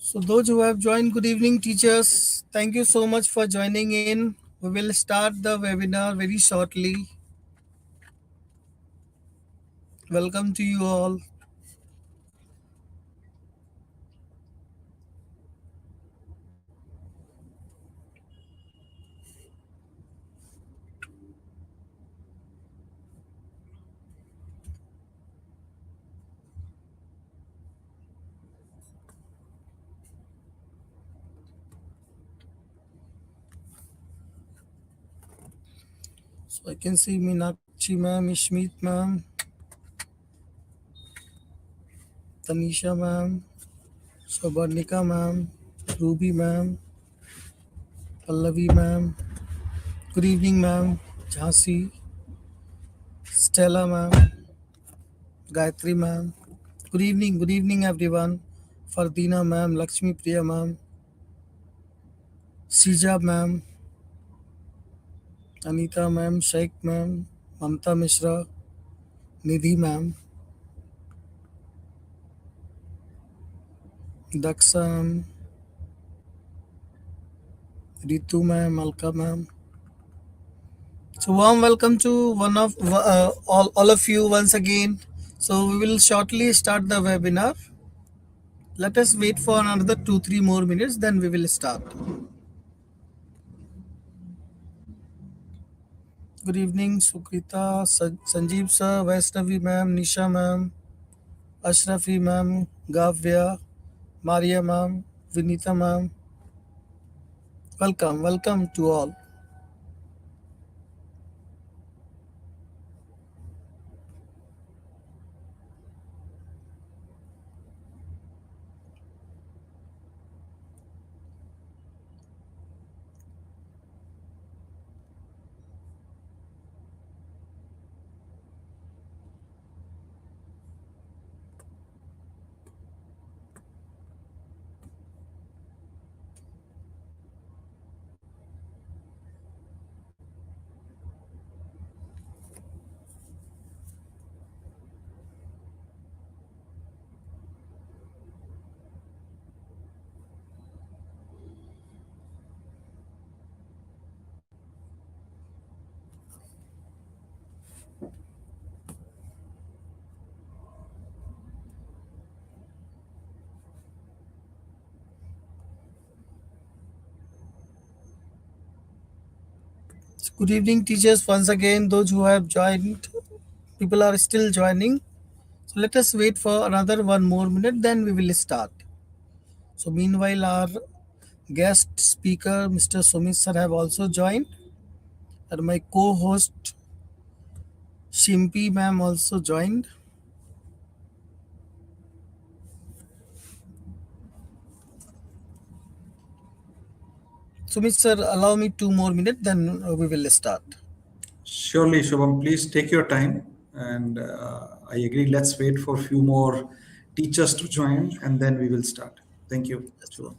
So those who have joined, good evening teachers. Thank you so much for joining in. We will start the webinar very shortly. Welcome to you all. So I can see Meenakshi ma'am, Ishmeet ma'am, Tanisha ma'am, Sabarnika ma'am, Ruby ma'am, Pallavi ma'am. Good evening ma'am, Jhansi, Stella ma'am, Gayatri ma'am. Good evening everyone. Fardina ma'am, Lakshmi Priya ma'am, Sija ma'am, Anita ma'am, Sheikh ma'am, Mamta Mishra, Nidhi ma'am, Daksa ma'am, Ritu ma'am, Alka ma'am. So warm welcome to all of you once again. So we will shortly start the webinar. Let us wait for another 2-3 more minutes, then we will start. Good evening, Sukrita, Sanjeev sir, Vaishnavi ma'am, Nisha ma'am, Ashrafi ma'am, Gavya, Maria ma'am, Vinita ma'am. Welcome to all. So good evening, teachers. Once again, those who have joined, people are still joining. So let us wait for another 1 more minute, then we will start. So meanwhile, our guest speaker, Mr. Sumit sir, have also joined, and my co-host Shimpi ma'am also joined. Sumit sir, allow me 2 more minutes, then we will start. Surely, Shubham, please take your time. And I agree, let's wait for a few more teachers to join and then we will start. Thank you, Shubham.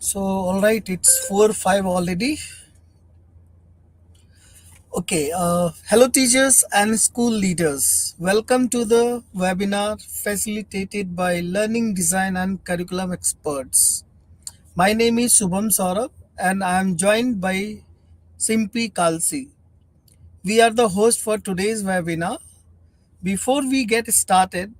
So all right, it's 4:05 already. Okay, hello teachers and school leaders. Welcome to the webinar facilitated by Learning Design and Curriculum Experts. My name is Shubham Saurabh and I am joined by Simpi Kalsi. We are the host for today's webinar. Before we get started,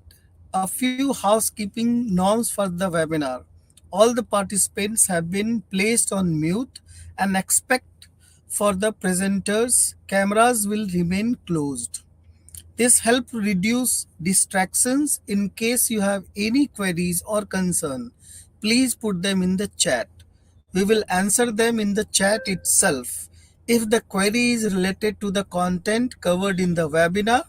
a few housekeeping norms for the webinar. All the participants have been placed on mute and expect for the presenters, cameras will remain closed. This helps reduce distractions. In case you have any queries or concern, please put them in the chat. We will answer them in the chat itself. If the query is related to the content covered in the webinar,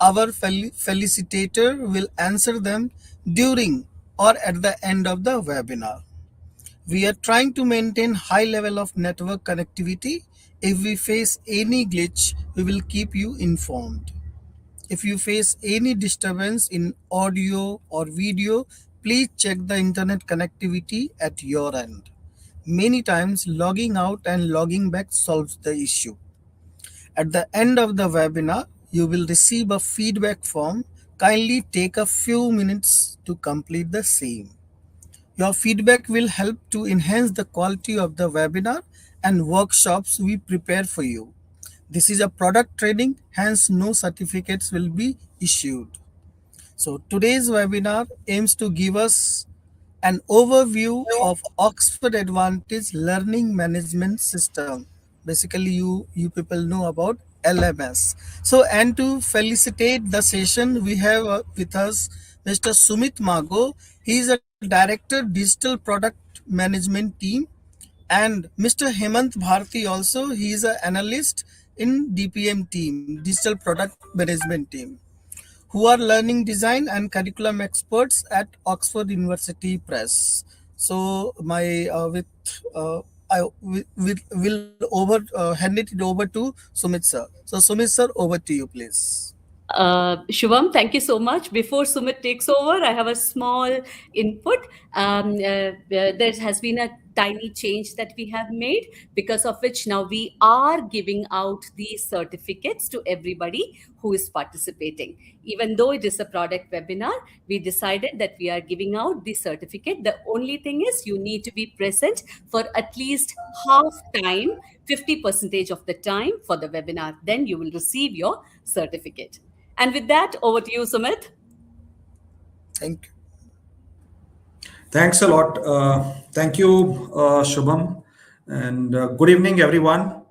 our felicitator will answer them during or at the end of the webinar. We are trying to maintain high level of network connectivity If we face any glitch, we will keep you informed. If you face any disturbance in audio or video, please check the internet connectivity at your end. Many times, logging out and logging back solves the issue. At the end of the webinar, you will receive a feedback form. Kindly take a few minutes to complete the same. Your feedback will help to enhance the quality of the webinar and workshops we prepare for you. This is a product training, hence no certificates will be issued. So today's webinar aims to give us an overview of Oxford Advantage Learning Management System. Basically, you people know about LMS. So, and to felicitate the session, we have with us Mr. Sumit Mago. He is a director, digital product management team, and Mr. Hemant Bharti also. He is an analyst in DPM team, digital product management team, who are learning design and curriculum experts at Oxford University Press. So my will over hand it over to Sumit sir. So Sumit sir, over to you, please. Shubham, thank you so much. Before Sumit takes over, I have a small input. There has been a tiny change that we have made, because of which now we are giving out these certificates to everybody who is participating. Even though it is a product webinar, we decided that we are giving out the certificate. The only thing is you need to be present for at least half time, 50% of the time for the webinar. Then you will receive your certificate. And with that, over to you, Sumit. Thank you. Thanks a lot. Thank you, Shubham. And good evening, everyone.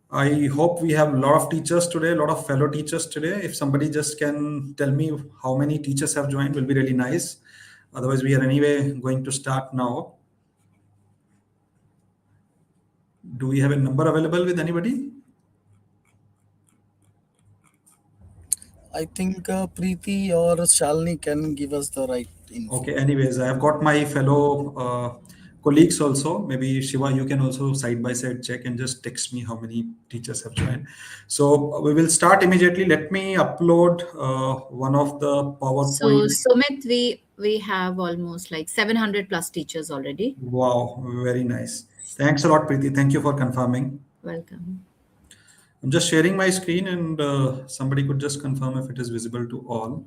I hope we have a lot of teachers today, a lot of fellow teachers today. If somebody just can tell me how many teachers have joined, will be really nice. Otherwise, we are anyway going to start now. Do we have a number available with anybody? I think Preeti or Shalini can give us the right info. Okay, anyways, I have got my fellow colleagues also. Maybe Shiva, you can also side by side check and just text me how many teachers have joined. So we will start immediately. Let me upload one of the So PowerPoint. Sumit, we have almost like 700 plus teachers already. Wow, very nice. Thanks a lot, Preeti. Thank you for confirming. Welcome. I'm just sharing my screen, and somebody could just confirm if it is visible to all.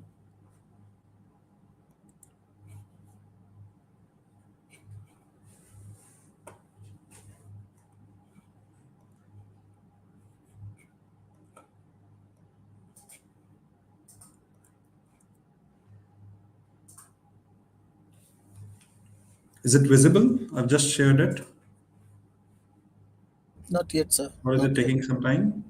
Is it visible? I've just shared it. Not yet, sir. Or is Not it yet. taking some time?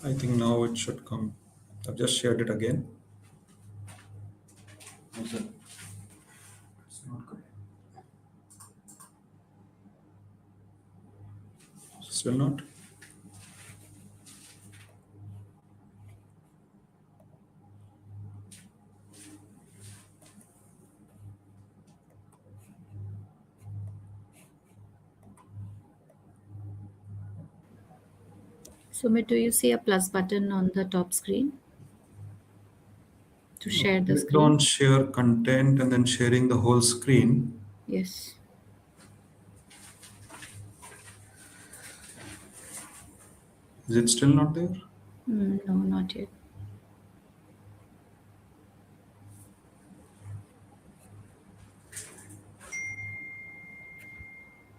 I think now it should come. I've just shared it again. No, sir. It's not good. Still not? Sumit, do you see a plus button on the top screen to share the Click screen? on share content and then sharing the whole screen. Yes. Is it still not there? No, not yet.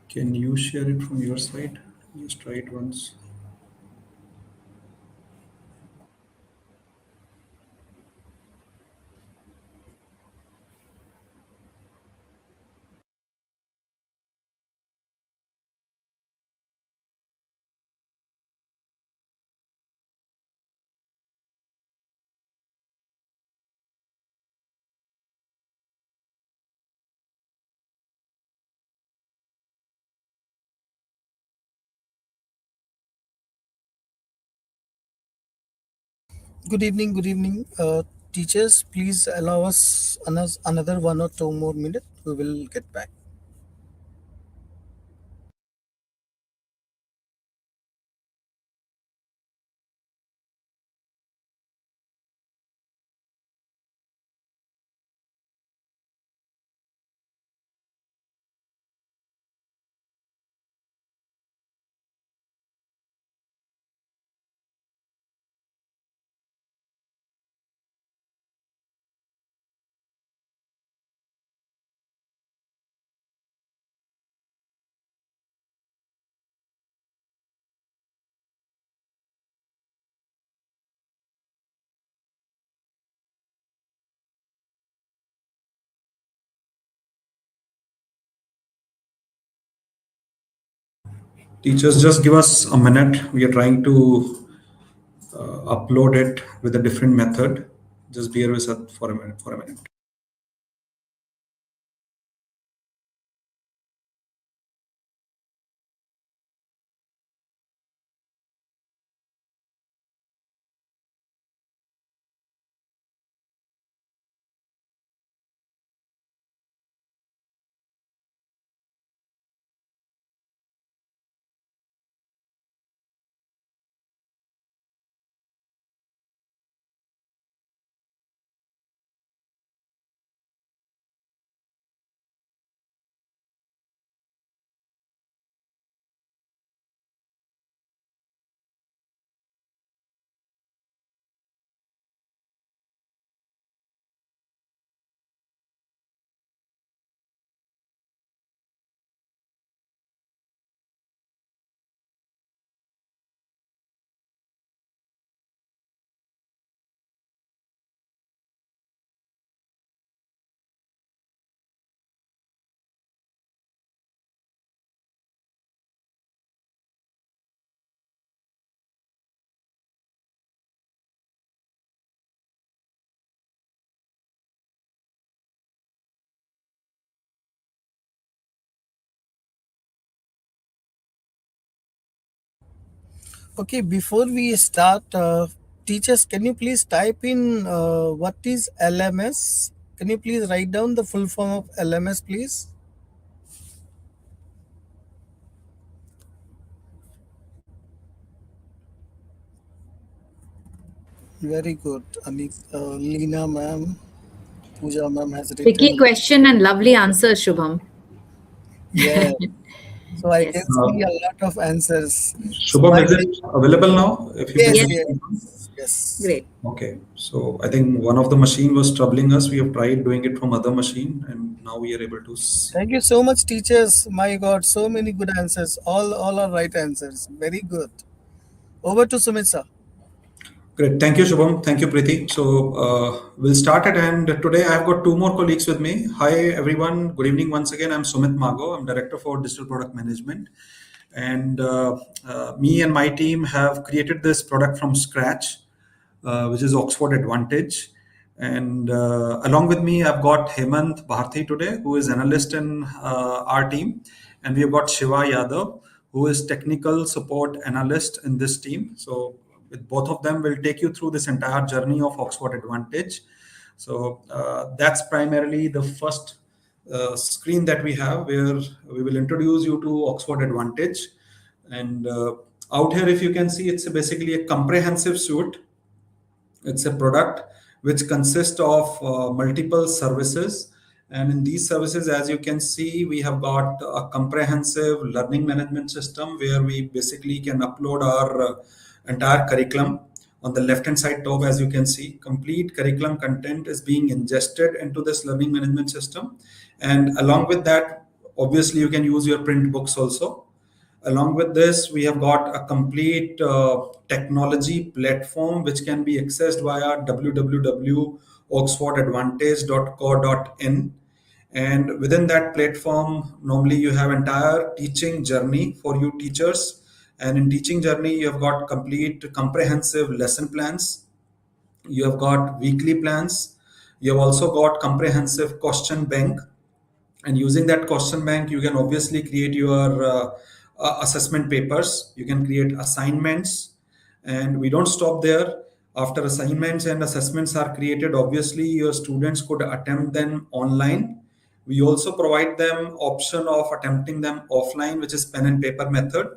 Can you share it from your side? Just try it once. Good evening, teachers. Please allow us another 1 or 2 more minutes. We will get back. Teachers, just give us a minute. We are trying to upload it with a different method. Just bear with us for a minute. Okay, before we start, teachers, can you please type in what is LMS? Can you please write down the full form of LMS, please? Very good. Leena ma'am, Pooja ma'am has Tricky written. question and lovely answer, Shubham. Yeah. So I Yes. can see a lot of answers. So Shubham, my is it available now? If you can yes, Yes. just. yes. Great. Okay, so I think one of the machine was troubling us. We have tried doing it from other machine, and now we are able to see. Thank you so much, teachers. My God, so many good answers. All are right answers. Very good. Over to Sumit sir. Great. Thank you, Shubham. Thank you, Preeti. So we'll start it. And today I've got two more colleagues with me. Hi, everyone. Good evening once again. I'm Sumit Mago. I'm Director for Digital Product Management. And me and my team have created this product from scratch, which is Oxford Advantage. And along with me, I've got Hemant Bharti today, who is analyst in our team. And we have got Shiva Yadav, who is technical support analyst in this team. So with both of them, we'll take you through this entire journey of Oxford Advantage. So that's primarily the first screen that we have, where we will introduce you to Oxford Advantage. And out here, if you can see, it's basically a comprehensive suite. It's a product which consists of multiple services. And in these services, as you can see, we have got a comprehensive learning management system where we basically can upload our entire curriculum. On the left hand side top, as you can see, complete curriculum content is being ingested into this learning management system. And along with that, obviously, you can use your print books also. Along with this, we have got a complete technology platform which can be accessed via www.oxfordadvantage.co.in. And within that platform, normally you have entire teaching journey for you teachers. And in teaching journey, you have got complete comprehensive lesson plans. You have got weekly plans. You have also got comprehensive question bank, and using that question bank you can obviously create your assessment papers, you can create assignments. And we don't stop there. After assignments and assessments are created, obviously your students could attempt them online. We also provide them option of attempting them offline, which is pen and paper method.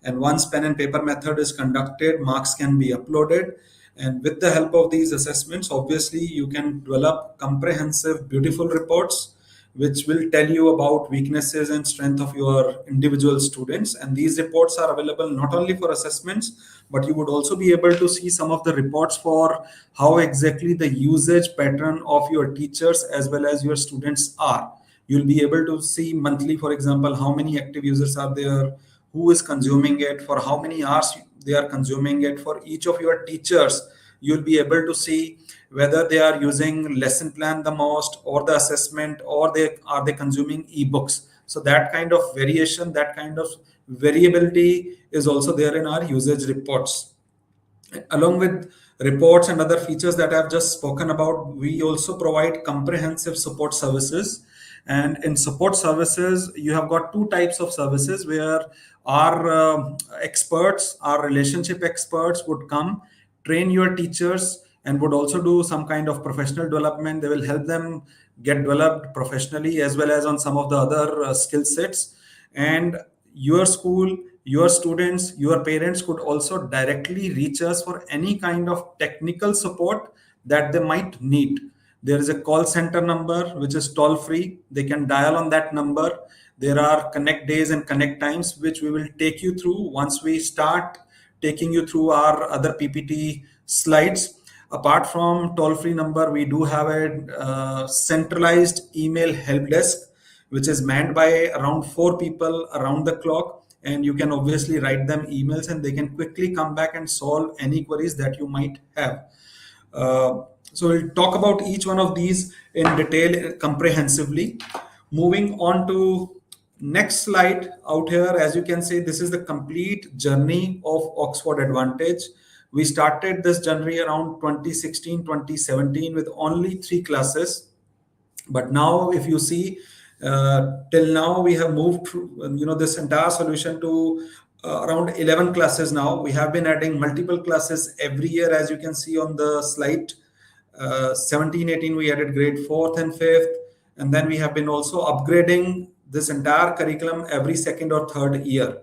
And once pen and paper method is conducted, marks can be uploaded. And with the help of these assessments, obviously you can develop comprehensive, beautiful reports which will tell you about weaknesses and strength of your individual students. And these reports are available not only for assessments, but you would also be able to see some of the reports for how exactly the usage pattern of your teachers as well as your students are. You'll be able to see monthly, for example, how many active users are there, who is consuming it, for how many hours they are consuming it. For each of your teachers, you'll be able to see whether they are using lesson plan the most or the assessment, or they consuming ebooks. So that kind of variation, that kind of variability is also there in our usage reports. Along with reports and other features that I've just spoken about, we also provide comprehensive support services. And in support services, you have got two types of services where our experts, our relationship experts would come, train your teachers, and would also do some kind of professional development. They will help them get developed professionally as well as on some of the other skill sets. And your school, your students, your parents could also directly reach us for any kind of technical support that they might need. There is a call center number which is toll free. They can dial on that number. There are connect days and connect times which we will take you through once we start taking you through our other PPT slides. Apart from toll-free number, we do have a centralized email help desk, which is manned by around 4 people around the clock. And you can obviously write them emails and they can quickly come back and solve any queries that you might have. So we'll talk about each one of these in detail comprehensively. Moving on to next slide out here, as you can see, this is the complete journey of Oxford Advantage. We started this journey around 2016, 2017 with only 3 classes. But now if you see, till now we have moved through, this entire solution to around 11 classes now. We have been adding multiple classes every year, as you can see on the slide. 17, 18, we added grade 4th and 5th. And then we have been also upgrading this entire curriculum every 2nd or 3rd year.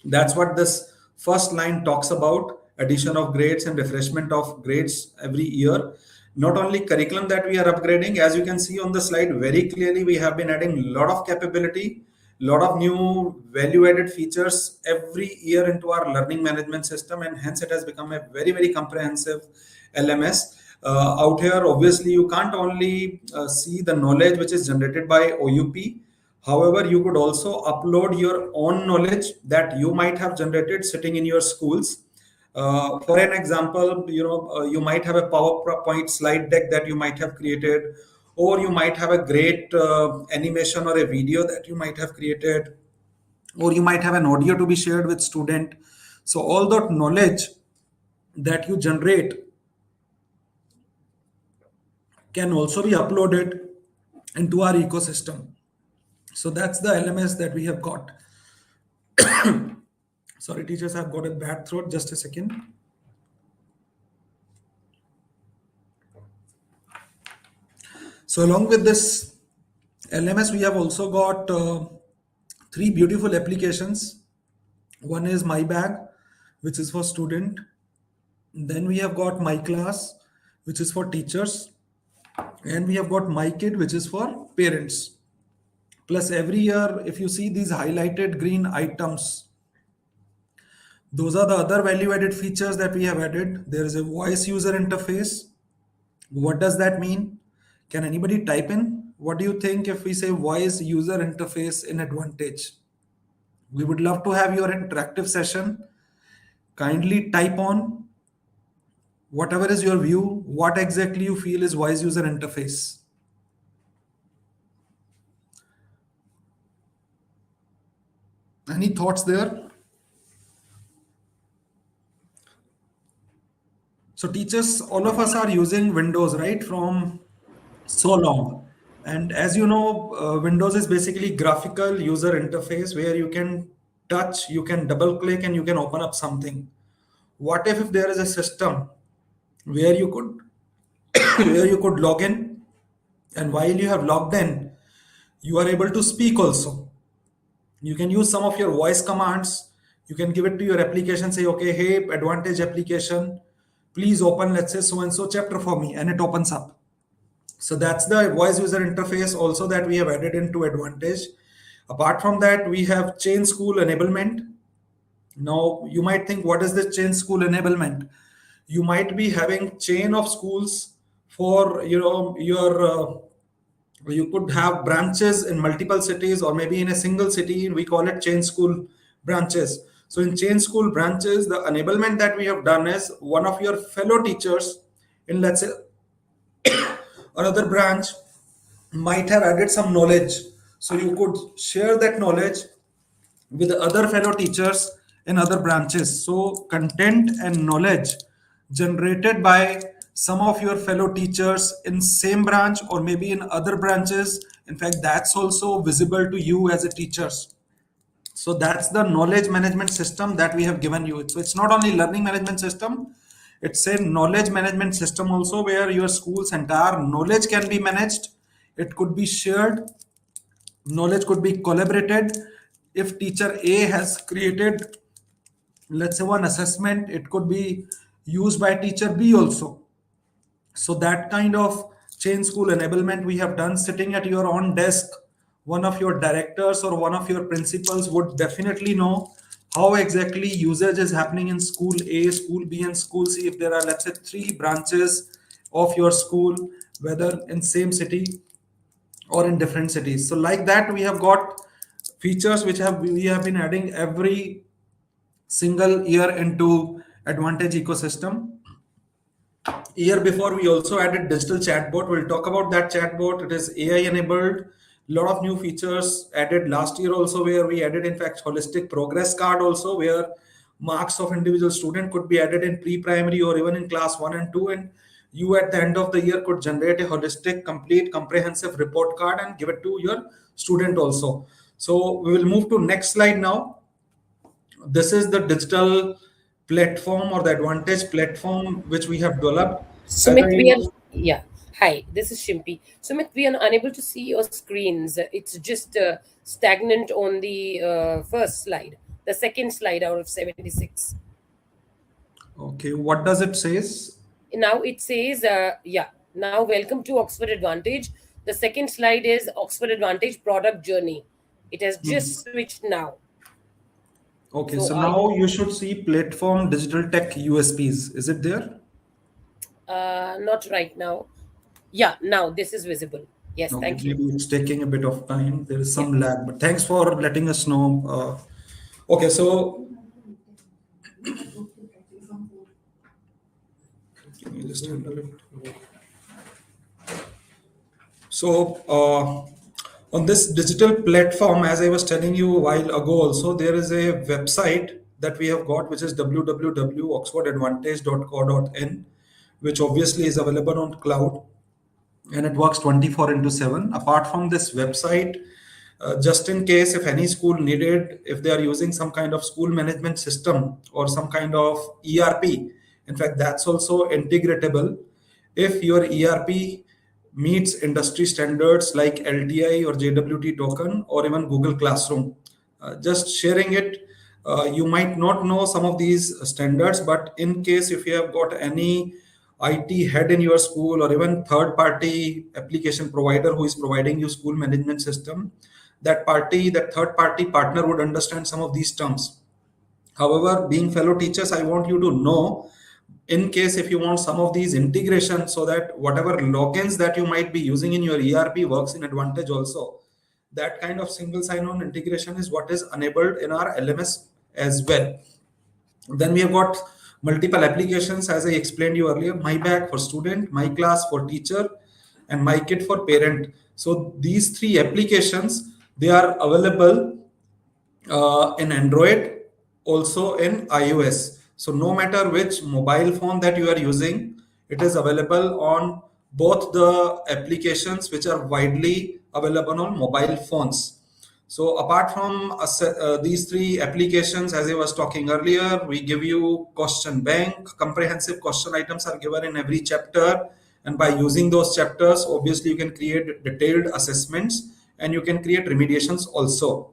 That's what this first line talks about: addition of grades and refreshment of grades every year. Not only curriculum that we are upgrading, as you can see on the slide very clearly, we have been adding a lot of capability, a lot of new value-added features every year into our learning management system, and hence it has become a very, very comprehensive LMS. Out here, obviously, you can't only see the knowledge which is generated by OUP. However, you could also upload your own knowledge that you might have generated sitting in your schools. For an example, you might have a PowerPoint slide deck that you might have created, or you might have a great animation or a video that you might have created, or you might have an audio to be shared with student. So all that knowledge that you generate can also be uploaded into our ecosystem. So that's the LMS that we have got. Sorry, teachers, I've got a bad throat. Just a second. So along with this LMS, we have also got 3 beautiful applications. One is My Bag, which is for student. Then we have got My Class, which is for teachers. And we have got My Kid, which is for parents. Plus every year, if you see these highlighted green items, those are the other value-added features that we have added. There is a voice user interface. What does that mean? Can anybody type in? What do you think if we say voice user interface in Advantage? We would love to have your interactive session. Kindly type on whatever is your view, what exactly you feel is voice user interface. Any thoughts there? So teachers, all of us are using Windows, right, from so long. And as you know, Windows is basically graphical user interface where you can touch, you can double click, and you can open up something. What if there is a system where you could where you could log in, and while you have logged in, you are able to speak also. You can use some of your voice commands. You can give it to your application, say, okay, hey, Advantage application, please open, let's say, so and so chapter for me, and it opens up. So that's the voice user interface also that we have added into Advantage. Apart from that, we have chain school enablement. Now you might think, what is this chain school enablement? You might be having chain of schools for you could have branches in multiple cities, or maybe in a single city. We call it chain school branches. So in chain school branches, the enablement that we have done is one of your fellow teachers in, let's say, another branch might have added some knowledge. So you could share that knowledge with other fellow teachers in other branches. So content and knowledge generated by some of your fellow teachers in same branch or maybe in other branches, in fact, that's also visible to you as a teachers. So that's the knowledge management system that we have given you. So it's not only learning management system, it's a knowledge management system also, where your school's entire knowledge can be managed. It could be shared, knowledge could be collaborated. If teacher A has created, let's say, one assessment, it could be used by teacher B also. So that kind of chain school enablement we have done sitting at your own desk. One of your directors or one of your principals would definitely know how exactly usage is happening in school A, school B, and school C. If there are, let's say, 3 branches of your school, whether in same city or in different cities. So like that, we have got features which we have been adding every single year into Advantage ecosystem. Year before, we also added digital chatbot. We'll talk about that chatbot. It is AI enabled. Lot of new features added last year also, where we added, in fact, holistic progress card also, where marks of individual student could be added in pre-primary or even in class 1 and 2, and you at the end of the year could generate a holistic, complete, comprehensive report card and give it to your student also. So we will move to next slide now. This is the digital platform or the Advantage platform which we have developed. Sumit, we are, yeah. Hi, this is Shimpi. Sumit, we are unable to see your screens. It's just stagnant on the first slide, the second slide out of 76. Okay, what does it says? Now it says, now welcome to Oxford Advantage. The second slide is Oxford Advantage product journey. It has just switched now. Okay, so now you should see platform digital tech USPs. Is it there? Not right now. Yeah, now this is visible. Yes, Okay, thank you. maybe it's taking a bit of time. There is some lag, but thanks for letting us know. Okay, so let me just handle it. So on this digital platform, as I was telling you a while ago also, there is a website that we have got, which is www.oxfordadvantage.co.in, which obviously is available on cloud, and it works 24/7. Apart from this website, just in case if any school needed, if they are using some kind of school management system or some kind of ERP, in fact, that's also integratable. If your ERP meets industry standards like LTI or JWT token or even Google Classroom, just sharing it, you might not know some of these standards, but in case if you have got any IT head in your school or even third party application provider who is providing you school management system, that third party partner would understand some of these terms. However, being fellow teachers, I want you to know, in case if you want some of these integration, so that whatever logins that you might be using in your ERP works in Advantage also, that kind of single sign-on integration is what is enabled in our LMS as well. Then we have got multiple applications, as I explained you earlier: MyBag for student, MyClass for teacher, and MyKit for parent. So these 3 applications, they are available in Android, also in iOS. So no matter which mobile phone that you are using, it is available on both the applications which are widely available on mobile phones. So apart from these three applications, as I was talking earlier, we give you question bank. Comprehensive question items are given in every chapter. And by using those chapters, obviously you can create detailed assessments and you can create remediations also.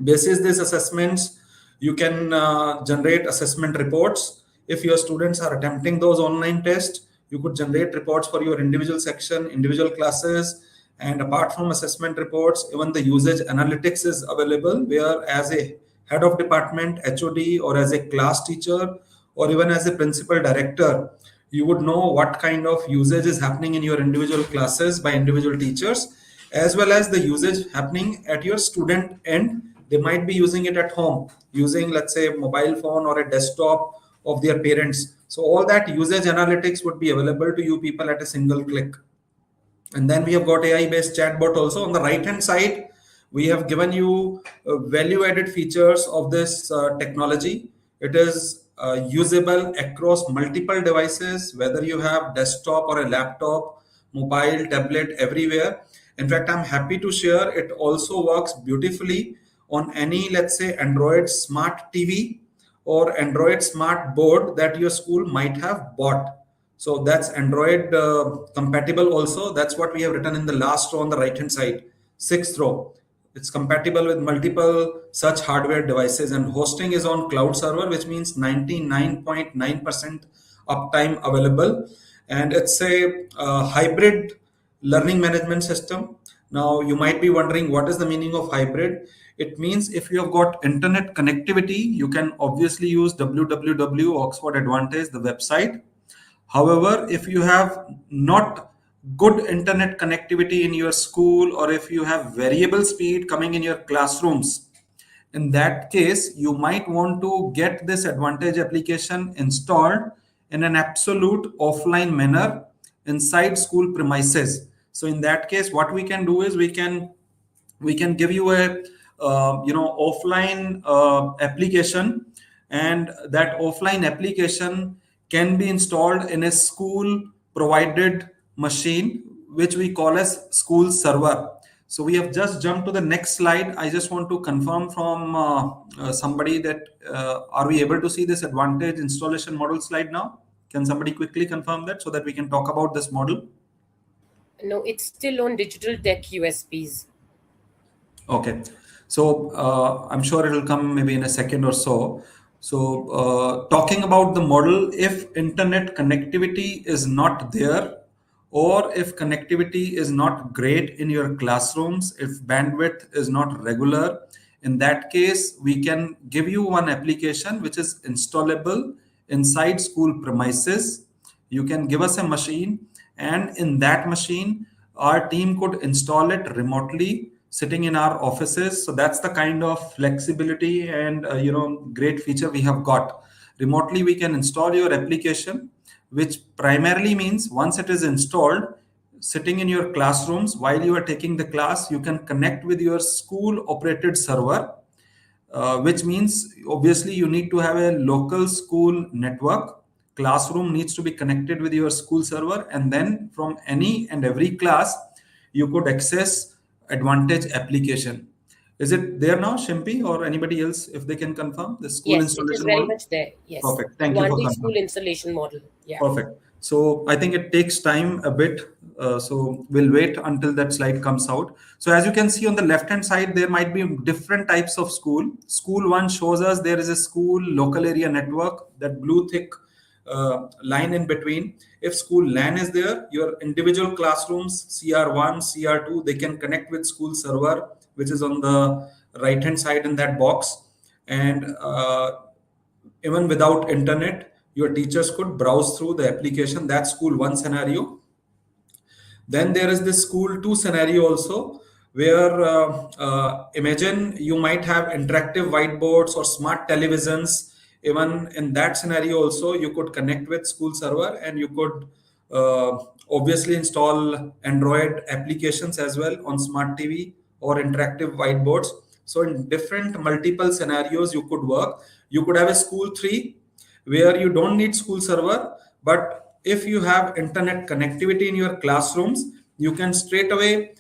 Basis these assessments, you can generate assessment reports. If your students are attempting those online tests, you could generate reports for your individual section, individual classes. And apart from assessment reports, even the usage analytics is available, where as a head of department, HOD, or as a class teacher, or even as a principal director, you would know what kind of usage is happening in your individual classes by individual teachers, as well as the usage happening at your student end. They might be using it at home, using, let's say, a mobile phone or a desktop of their parents. So all that usage analytics would be available to you people at a single click. And then we have got AI-based chatbot also. On the right-hand side, we have given you value-added features of this technology. It is usable across multiple devices, whether you have desktop or a laptop, mobile, tablet, everywhere. In fact, I'm happy to share it also works beautifully on any, let's say, Android smart TV or Android smart board that your school might have bought. So that's Android compatible also. That's what we have written in the last row on the right hand side, sixth row. It's compatible with multiple such hardware devices, and hosting is on cloud server, which means 99.9% uptime available. And it's a hybrid learning management system. Now you might be wondering, what is the meaning of hybrid? It means if you have got internet connectivity, you can obviously use www Oxford Advantage, the website. However, if you have not good internet connectivity in your school, or if you have variable speed coming in your classrooms, in that case, you might want to get this Advantage application installed in an absolute offline manner inside school premises. So in that case, what we can do is we can give you a offline application, and that offline application can be installed in a school provided machine, which we call as school server. So we have just jumped to the next slide. I just want to confirm from somebody that are we able to see this Advantage installation model slide now? Can somebody quickly confirm that so that we can talk about this model? No, it's still on digital tech USPs. Okay. So I'm sure it will come maybe in a second or so. So talking about the model, if internet connectivity is not there, or if connectivity is not great in your classrooms, if bandwidth is not regular, in that case, we can give you one application which is installable inside school premises. You can give us a machine, and in that machine, our team could install it remotely, sitting in our offices. So that's the kind of flexibility and great feature we have got. Remotely, we can install your application, which primarily means once it is installed, sitting in your classrooms while you are taking the class, you can connect with your school operated server, which means obviously you need to have a local school network. Classroom needs to be connected with your school server, and then from any and every class, you could access Advantage application. Is it there now, Shimpi, or anybody else, if they can confirm the school Yes, installation it is very model? much there. Yes. Perfect. Thank you for Advantage confirming. school installation model. Yeah. Perfect. So I think it takes time a bit. So we'll wait until that slide comes out. So as you can see on the left-hand side, there might be different types of school. School 1 shows us there is a school local area network, that blue thick line in between. If school LAN is there, your individual classrooms, CR1, CR2, they can connect with school server, which is on the right-hand side in that box. And even without internet, your teachers could browse through the application. That's school 1 scenario. Then there is this school 2 scenario also, where imagine you might have interactive whiteboards or smart televisions. Even in that scenario also, you could connect with school server, and you could obviously install Android applications as well on smart TV or interactive whiteboards. So in different multiple scenarios you could work. You could have a school 3 where you don't need school server, but if you have internet connectivity in your classrooms, you can straight away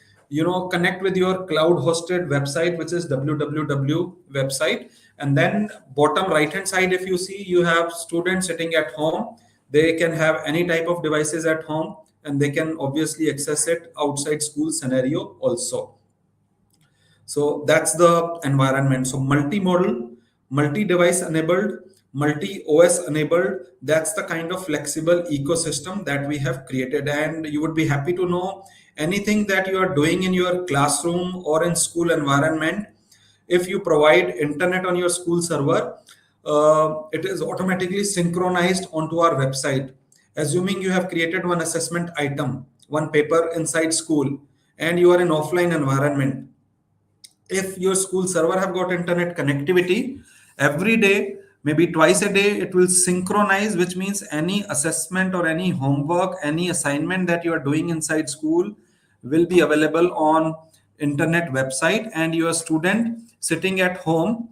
connect with your cloud hosted website, which is www website. And then bottom right hand side, if you see, you have students sitting at home. They can have any type of devices at home, and they can obviously access it outside school scenario also. So that's the environment. So multi-modal, multi-device enabled, multi-OS enabled. That's the kind of flexible ecosystem that we have created. And you would be happy to know anything that you are doing in your classroom or in school environment. If you provide internet on your school server, it is automatically synchronized onto our website. Assuming you have created one assessment item, one paper inside school, and you are in offline environment, if your school server have got internet connectivity, every day, maybe twice a day, it will synchronize, which means any assessment or any homework, any assignment that you are doing inside school will be available on internet website, and your student sitting at home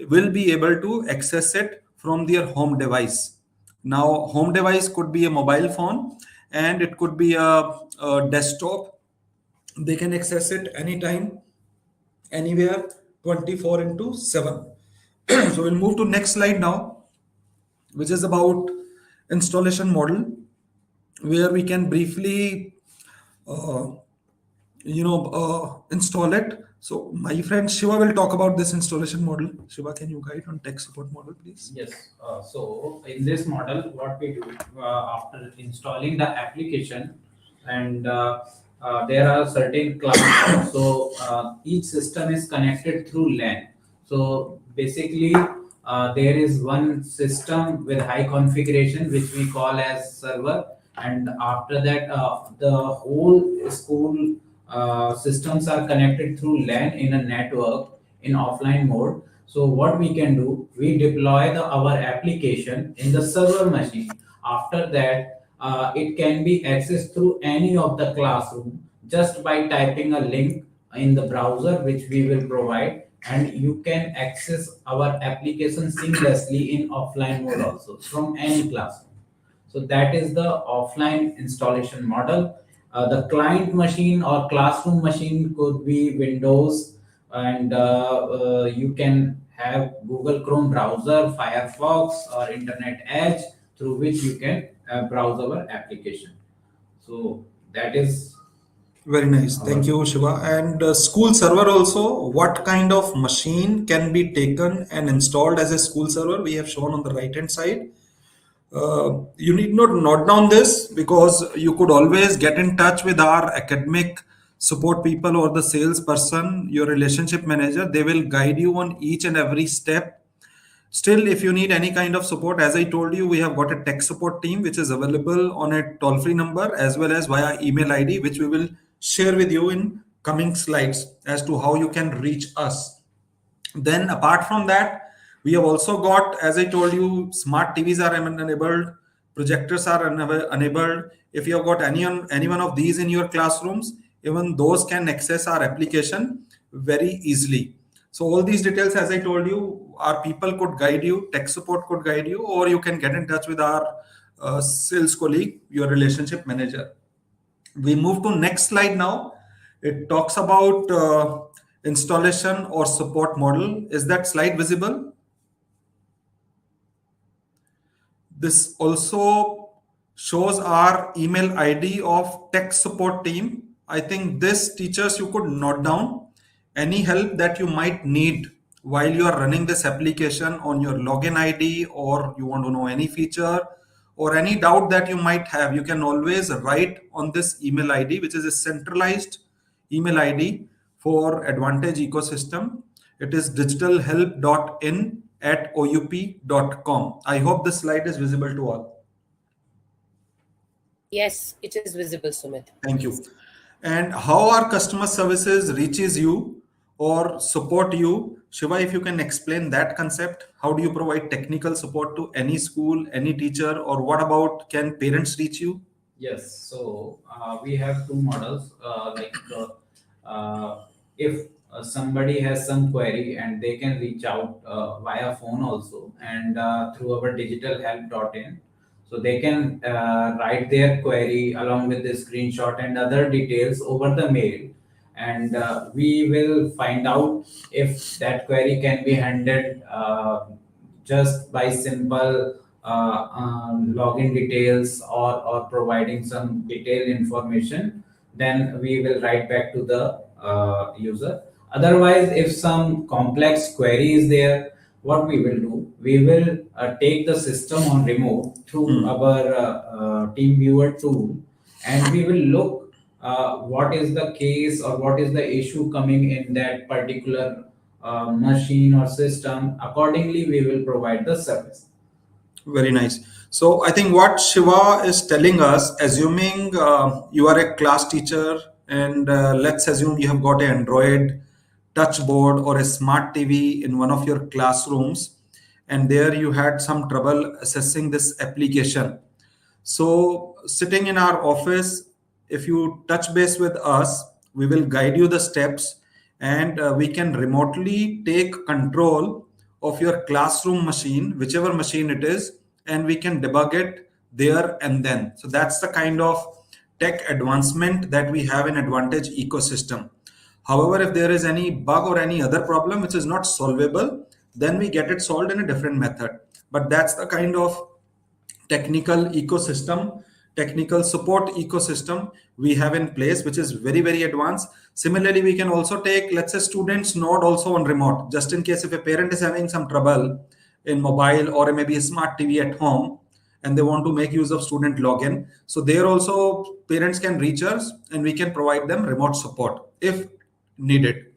will be able to access it from their home device. Now, home device could be a mobile phone, and it could be a desktop. They can access it anytime, anywhere, 24/7. So we'll move to next slide now, which is about installation model, where we can briefly install it. So my friend Shiva will talk about this installation model. Shiva, can you guide on tech support model, please? Yes. So in this model, what we do after installing the application, and there are certain clouds. So each system is connected through LAN. So basically, there is one system with high configuration, which we call as server, and after that, the whole school systems are connected through LAN in a network in offline mode. So what we can do, we deploy our application in the server machine. After that, it can be accessed through any of the classroom just by typing a link in the browser, which we will provide, and you can access our application seamlessly in offline mode also from any classroom. So that is the offline installation model. The client machine or classroom machine could be Windows, and you can have Google Chrome browser, Firefox, or Internet Edge, through which you can browse our application. So that is very nice. Thank you, Shiva. And school server also, what kind of machine can be taken and installed as a school server? We have shown on the right hand side. You need not note down this, because you could always get in touch with our academic support people or the salesperson, your relationship manager. They will guide you on each and every step. Still, if you need any kind of support, as I told you, we have got a tech support team which is available on a toll-free number as well as via email ID, which we will share with you in coming slides as to how you can reach us. Then apart from that, we have also got, as I told you, smart TVs are enabled, projectors are enabled. If you have got any one of these in your classrooms, even those can access our application very easily. So all these details, as I told you, our people could guide you, tech support could guide you, or you can get in touch with our sales colleague, your relationship manager. We move to next slide now. It talks about installation or support model. Is that slide visible? This also shows our email ID of tech support team. I think this, teachers, you could note down any help that you might need while you are running this application on your login ID, or you want to know any feature or any doubt that you might have. You can always write on this email ID, which is a centralized email ID for Advantage ecosystem. It is digitalhelp.in@oup.com. I hope this slide is visible to all. Yes, it is visible, Sumit. Thank you. And how our customer services reaches you or support you? Shiva, if you can explain that concept, how do you provide technical support to any school, any teacher, or what about can parents reach you? Yes. So we have two models. If somebody has some query, and they can reach out via phone also, and through our digitalhelp.in. So they can write their query along with the screenshot and other details over the mail. and we will find out if that query can be handled just by simple login details or providing some detailed information. Then we will write back to the user. Otherwise, if some complex query is there, what we will do, we will take the system on remote through our team viewer tool, and we will look what is the case or what is the issue coming in that particular machine or system. Accordingly, we will provide the service. Very nice. So I think what Shiva is telling us, assuming you are a class teacher, and let's assume you have got an Android touch board or a smart TV in one of your classrooms, and there you had some trouble accessing this application. So sitting in our office, if you touch base with us, we will guide you the steps, and we can remotely take control of your classroom machine, whichever machine it is, and we can debug it there and then. So that's the kind of tech advancement that we have in Advantage ecosystem. However, if there is any bug or any other problem which is not solvable, then we get it solved in a different method. But that's the kind of technical ecosystem, technical support ecosystem we have in place, which is very, very advanced. Similarly, we can also take, let's say, students node also on remote, just in case if a parent is having some trouble in mobile or maybe a smart TV at home, and they want to make use of student login. So there also parents can reach us, and we can provide them remote support if needed.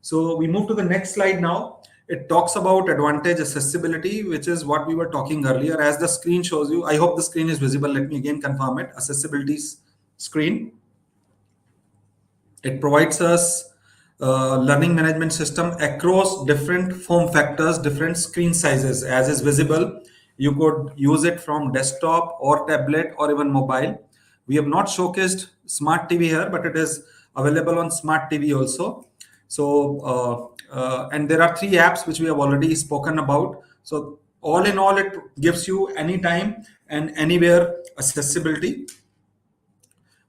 So we move to the next slide now. It talks about Advantage accessibility, which is what we were talking earlier. As the screen shows you, I hope the screen is visible. Let me again confirm it. Accessibility screen. It provides us learning management system across different form factors, different screen sizes. As is visible, you could use it from desktop or tablet or even mobile. We have not showcased smart TV here, but it is available on smart TV also. So, and there are 3 apps which we have already spoken about. So all in all, it gives you anytime and anywhere accessibility.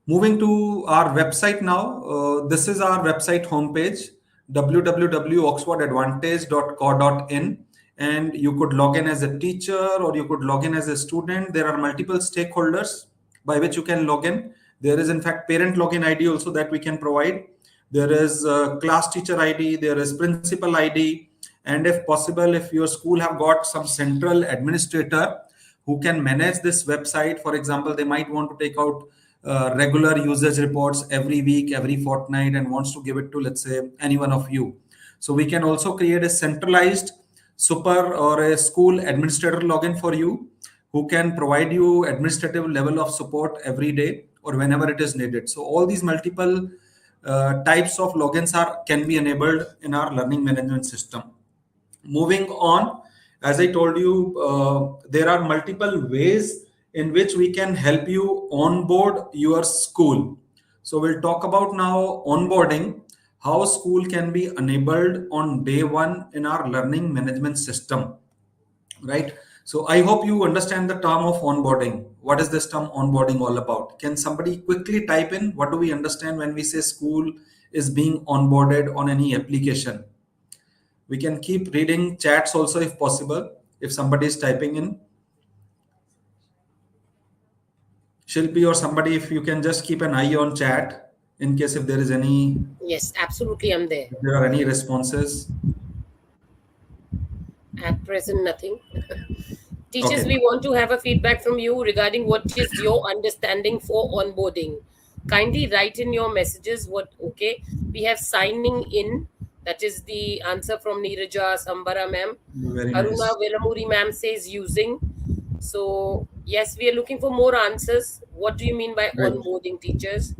Moving to our website now, this is our website homepage, www.oxfordadvantage.co.in, and you could log in as a teacher or you could log in as a student. There are multiple stakeholders by which you can log in. There is in fact parent login ID also that we can provide. There is class teacher ID, there is principal ID, and if possible, if your school have got some central administrator who can manage this website, for example, they might want to take out regular usage reports every week, every fortnight, and wants to give it to, let's say, any one of you. So we can also create a centralized super or a school administrator login for you, who can provide you administrative level of support every day or whenever it is needed. So all these multiple types of logins can be enabled in our learning management system. Moving on, as I told you, there are multiple ways in which we can help you onboard your school. So we'll talk about now onboarding, how school can be enabled on day one in our learning management system, right? So I hope you understand the term of onboarding. What is this term onboarding all about? Can somebody quickly type in what do we understand when we say school is being onboarded on any application? We can keep reading chats also if possible, if somebody is typing in. Shilpi or somebody, if you can just keep an eye on chat in case if there is any. Yes, absolutely, I'm there. If there are any responses. At present, nothing. Teachers, Okay. we want to have a feedback from you regarding what is your understanding for onboarding. Kindly write in your messages okay, we have signing in. That is the answer from Neeraja Sambara ma'am. Very Aruna nice. Velamuri ma'am says using. So yes, we are looking for more answers. What do you mean by Right. onboarding, teachers?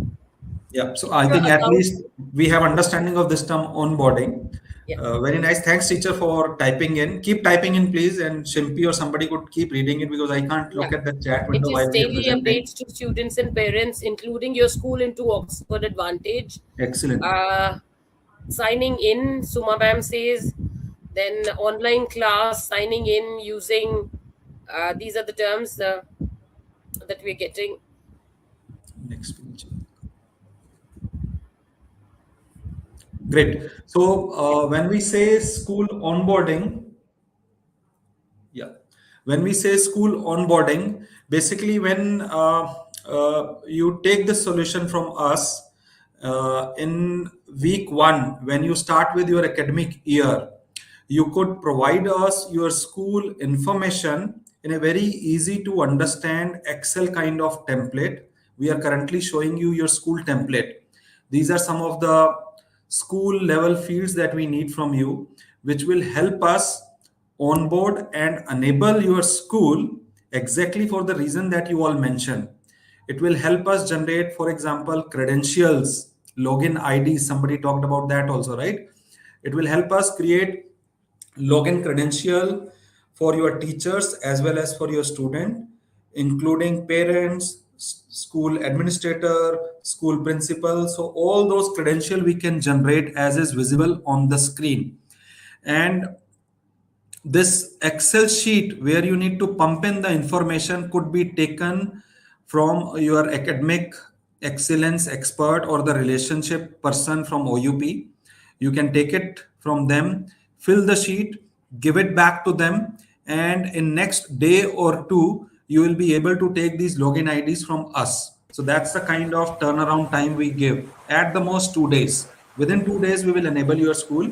Yeah, so I Your think at account- least we have understanding of this term onboarding. Yeah. Very nice. Thanks, teacher, for typing in. Keep typing in, please, and Shimpi or somebody could keep reading it because I can't look Yeah. at the chat It window is while we are daily presenting. updates to students and parents, including your school into Oxford Advantage. Excellent. Signing in, Suma ma'am says, then online class, signing in using, these are the terms that we're getting. Next page. Great. So when we say school onboarding, yeah, when we say school onboarding, basically when you take the solution from us in week one, when you start with your academic year, you could provide us your school information in a very easy to understand Excel kind of template. We are currently showing you your school template. These are some of the school level fields that we need from you, which will help us onboard and enable your school exactly for the reason that you all mentioned. It will help us generate, for example, credentials, login IDs. Somebody talked about that also, right? It will help us create login credential for your teachers as well as for your student, including parents, school administrator, school principal. So all those credential we can generate as is visible on the screen. And this Excel sheet where you need to pump in the information could be taken from your academic excellence expert or the relationship person from OUP. You can take it from them, fill the sheet, give it back to them, and in next day or two, you will be able to take these login IDs from us. So that's the kind of turnaround time we give. At the most 2 days. Within 2 days, we will enable your school.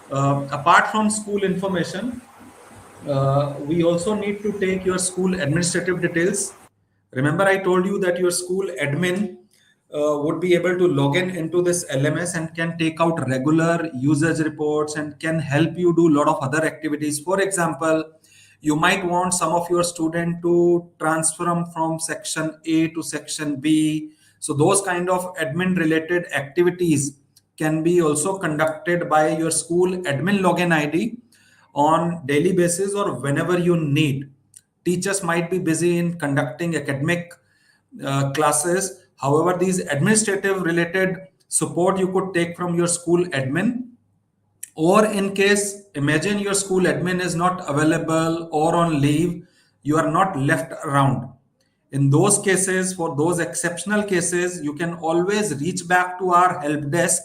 Apart from school information, we also need to take your school administrative details. Remember, I told you that your school admin would be able to log in into this LMS and can take out regular usage reports and can help you do a lot of other activities. For example, you might want some of your student to transfer from section A to section B. So those kind of admin related activities can be also conducted by your school admin login ID on daily basis or whenever you need. Teachers might be busy in conducting academic classes. However, these administrative related support you could take from your school admin, or in case, imagine your school admin is not available or on leave, you are not left around. In those cases, for those exceptional cases, you can always reach back to our help desk.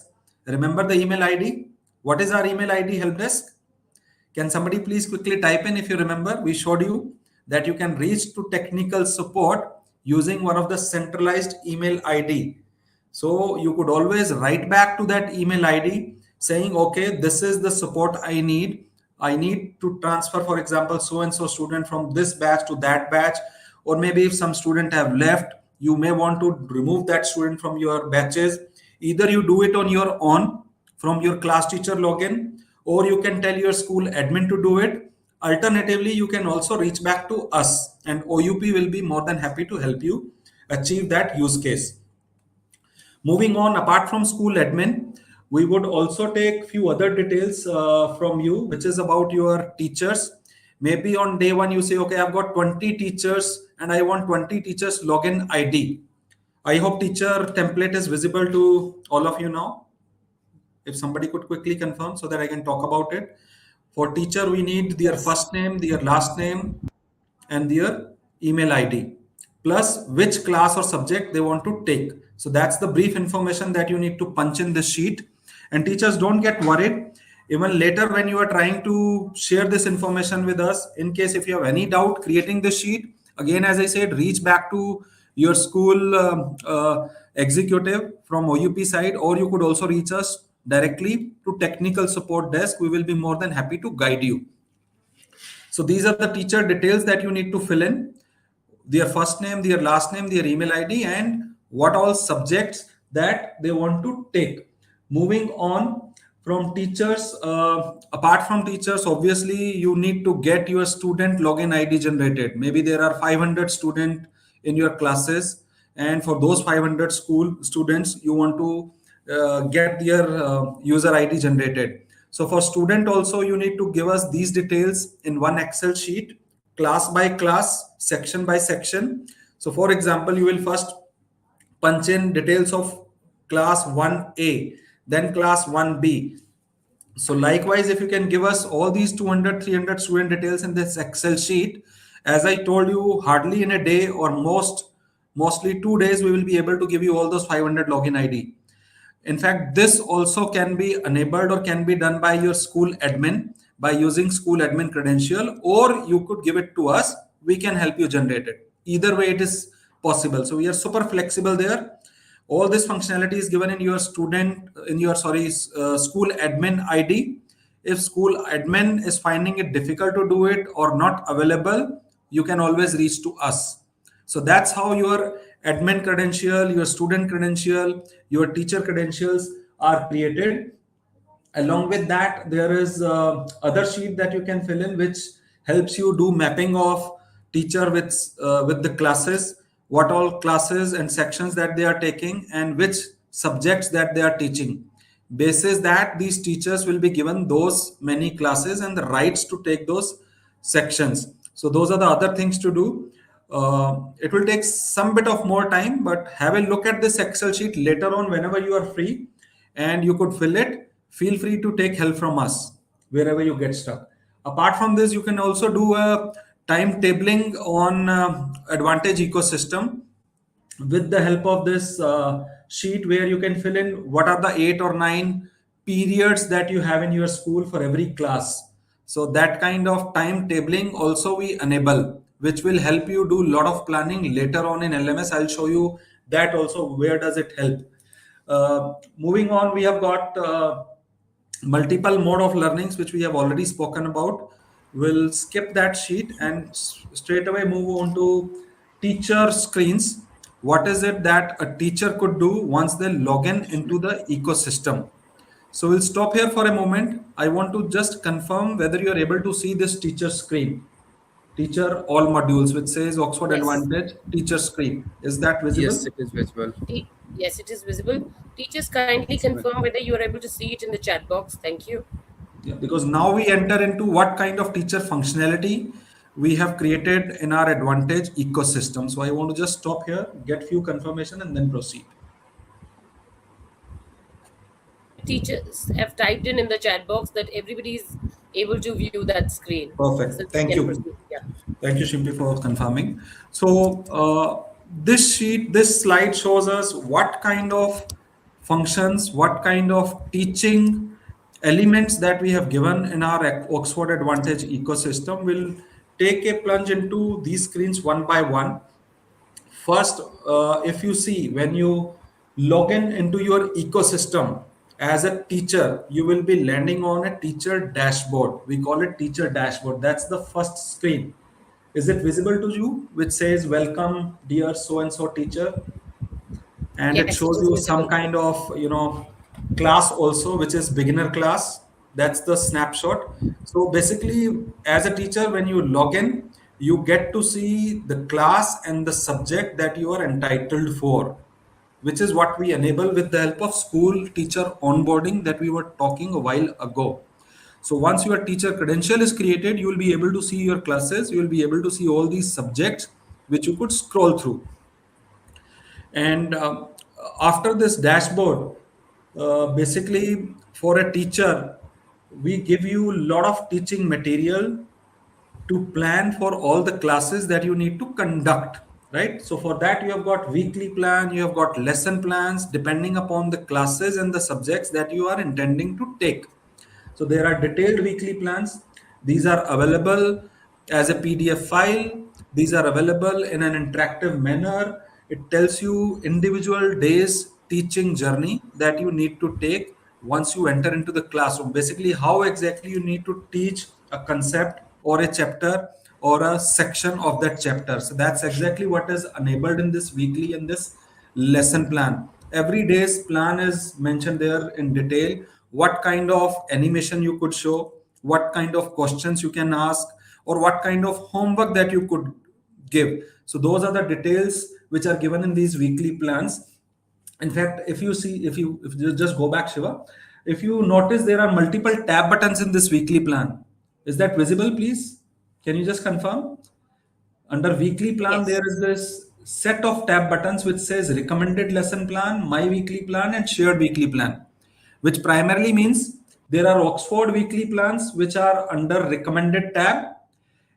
Remember the email ID? What is our email ID, help desk? Can somebody please quickly type in if you remember? We showed you that you can reach to technical support using one of the centralized email ID. So you could always write back to that email ID saying, okay, this is the support I need. I need to transfer, for example, so-and-so student from this batch to that batch. Or maybe if some student have left, you may want to remove that student from your batches. Either you do it on your own from your class teacher login, or you can tell your school admin to do it. Alternatively, you can also reach back to us and OUP will be more than happy to help you achieve that use case. Moving on, apart from school admin, we would also take few other details from you, which is about your teachers. Maybe on day one, you say, okay, I've got 20 teachers and I want 20 teachers login ID. I hope teacher template is visible to all of you now. If somebody could quickly confirm so that I can talk about it. For teacher, we need their first name, their last name, and their email ID, plus which class or subject they want to take. So that's the brief information that you need to punch in the sheet. And teachers, don't get worried. Even later when you are trying to share this information with us, in case if you have any doubt creating the sheet, again, as I said, reach back to your school executive from OUP side, or you could also reach us directly to technical support desk. We will be more than happy to guide you. So these are the teacher details that you need to fill in: their first name, their last name, their email ID, and what all subjects that they want to take. Moving on from teachers, apart from teachers, obviously you need to get your student login ID generated. Maybe there are 500 students in your classes, and for those 500 school students, you want to get their user ID generated. So for student also, you need to give us these details in one Excel sheet, class by class, section by section. So for example, you will first punch in details of class 1A, then class 1B. So likewise, if you can give us all these 200, 300 student details in this Excel sheet, as I told you, hardly in a day or mostly 2 days, we will be able to give you all those 500 login ID. In fact, this also can be enabled or can be done by your school admin by using school admin credential, or you could give it to us. We can help you generate it. Either way, it is possible. So we are super flexible there. All this functionality is given in your school admin ID. If school admin is finding it difficult to do it or not available, you can always reach to us. So that's how your admin credential, your student credential, your teacher credentials are created. Along with that, there is other sheet that you can fill in, which helps you do mapping of teacher with the classes, what all classes and sections that they are taking, and which subjects that they are teaching. Basis that, these teachers will be given those many classes and the rights to take those sections. So those are the other things to do. It will take some bit of more time, but have a look at this Excel sheet later on whenever you are free, and you could fill it. Feel free to take help from us wherever you get stuck. Apart from this, you can also do a timetabling on Advantage ecosystem with the help of this sheet, where you can fill in what are the 8 or 9 periods that you have in your school for every class. So that kind of timetabling also we enable, which will help you do a lot of planning later on in LMS. I'll show you that also, where does it help. Moving on, we have got multiple mode of learnings, which we have already spoken about. We'll skip that sheet and straight away move on to teacher screens. What is it that a teacher could do once they log in into the ecosystem? So we'll stop here for a moment. I want to just confirm whether you are able to see this teacher screen. Teacher all modules, which says Oxford Yes. Advantage teacher screen. Is that visible? Yes, it is visible. Yes, it is visible. Teachers, kindly confirm whether you are able to see it in the chat box. Thank you. Yeah, because now we enter into what kind of teacher functionality we have created in our Advantage ecosystem. So I want to just stop here, get few confirmation, and then proceed. Teachers have typed in the chat box that everybody is able to view that screen. Perfect. So we Thank can you. proceed. Yeah. Thank you, Shimpi, for confirming. So this slide shows us what kind of functions, what kind of teaching elements that we have given in our Oxford Advantage ecosystem. We'll take a plunge into these screens one by one. First, if you see, when you log in into your ecosystem as a teacher, you will be landing on a teacher dashboard. We call it teacher dashboard. That's the first screen. Is it visible to you? Which says, welcome, dear so-and-so teacher. And it Yes, shows it is you some visible. kind of, class also, which is beginner class. That's the snapshot. So basically, as a teacher, when you log in, you get to see the class and the subject that you are entitled for, which is what we enable with the help of school teacher onboarding that we were talking a while ago. So once your teacher credential is created, you will be able to see your classes. You will be able to see all these subjects, which you could scroll through. And after this dashboard, basically for a teacher, we give you a lot of teaching material to plan for all the classes that you need to conduct, right? So for that, you have got weekly plan, you have got lesson plans, depending upon the classes and the subjects that you are intending to take. So there are detailed weekly plans. These are available as a PDF file. These are available in an interactive manner. It tells you individual days teaching journey that you need to take once you enter into the classroom. Basically, how exactly you need to teach a concept or a chapter or a section of that chapter. So that's exactly what is enabled in this weekly and this lesson plan. Every day's plan is mentioned there in detail. What kind of animation you could show, what kind of questions you can ask, or what kind of homework that you could give. So those are the details which are given in these weekly plans. In fact, if you just go back, Shiva, if you notice, there are multiple tab buttons in this weekly plan. Is that visible, please? Can you just confirm? Under weekly plan, Yes. there is this set of tab buttons which says recommended lesson plan, my weekly plan, and shared weekly plan, which primarily means there are Oxford weekly plans which are under recommended tab.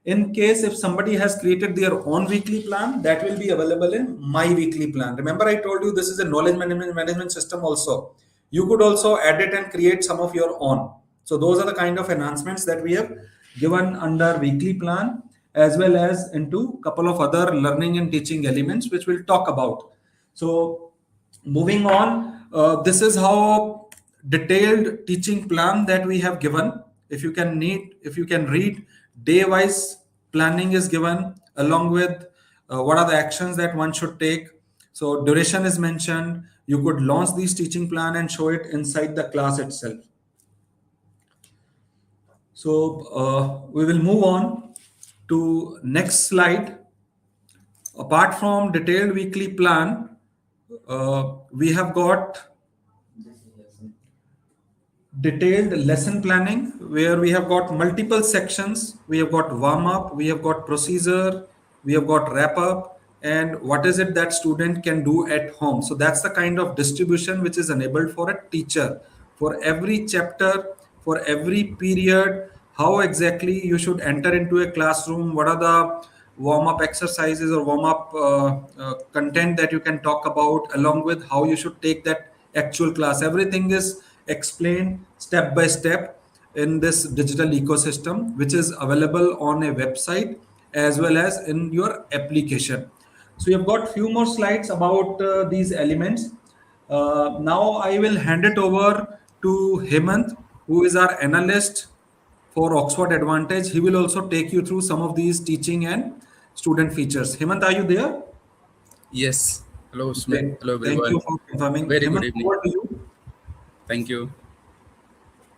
In case if somebody has created their own weekly plan, that will be available in my weekly plan. Remember, I told you this is a knowledge management system also. You could also edit and create some of your own. So those are the kind of enhancements that we have given under weekly plan, as well as into couple of other learning and teaching elements, which we'll talk about. So moving on, this is how detailed teaching plan that we have given. If you can read, day wise planning is given, along with what are the actions that one should take. So duration is mentioned. You could launch this teaching plan and show it inside the class itself. So we will move on to next slide. Apart from detailed weekly plan, we have got detailed lesson planning, where we have got multiple sections. We have got warm up, we have got procedure, we have got wrap up, and what is it that student can do at home. So that's the kind of distribution which is enabled for a teacher. For every chapter, for every period, how exactly you should enter into a classroom, what are the warm-up exercises or warm-up content that you can talk about, along with how you should take that actual class. Everything is explained step by step in this digital ecosystem, which is available on a website as well as in your application. So you've got few more slides about these elements. Now I will hand it over to Hemant, who is our analyst for Oxford Advantage. He will also take you through some of these teaching and student features. Hemant, are you there? Yes. Hello, Smith. Hello, Thank everyone. you for confirming. Very Hemant, good evening. over to you. Thank you.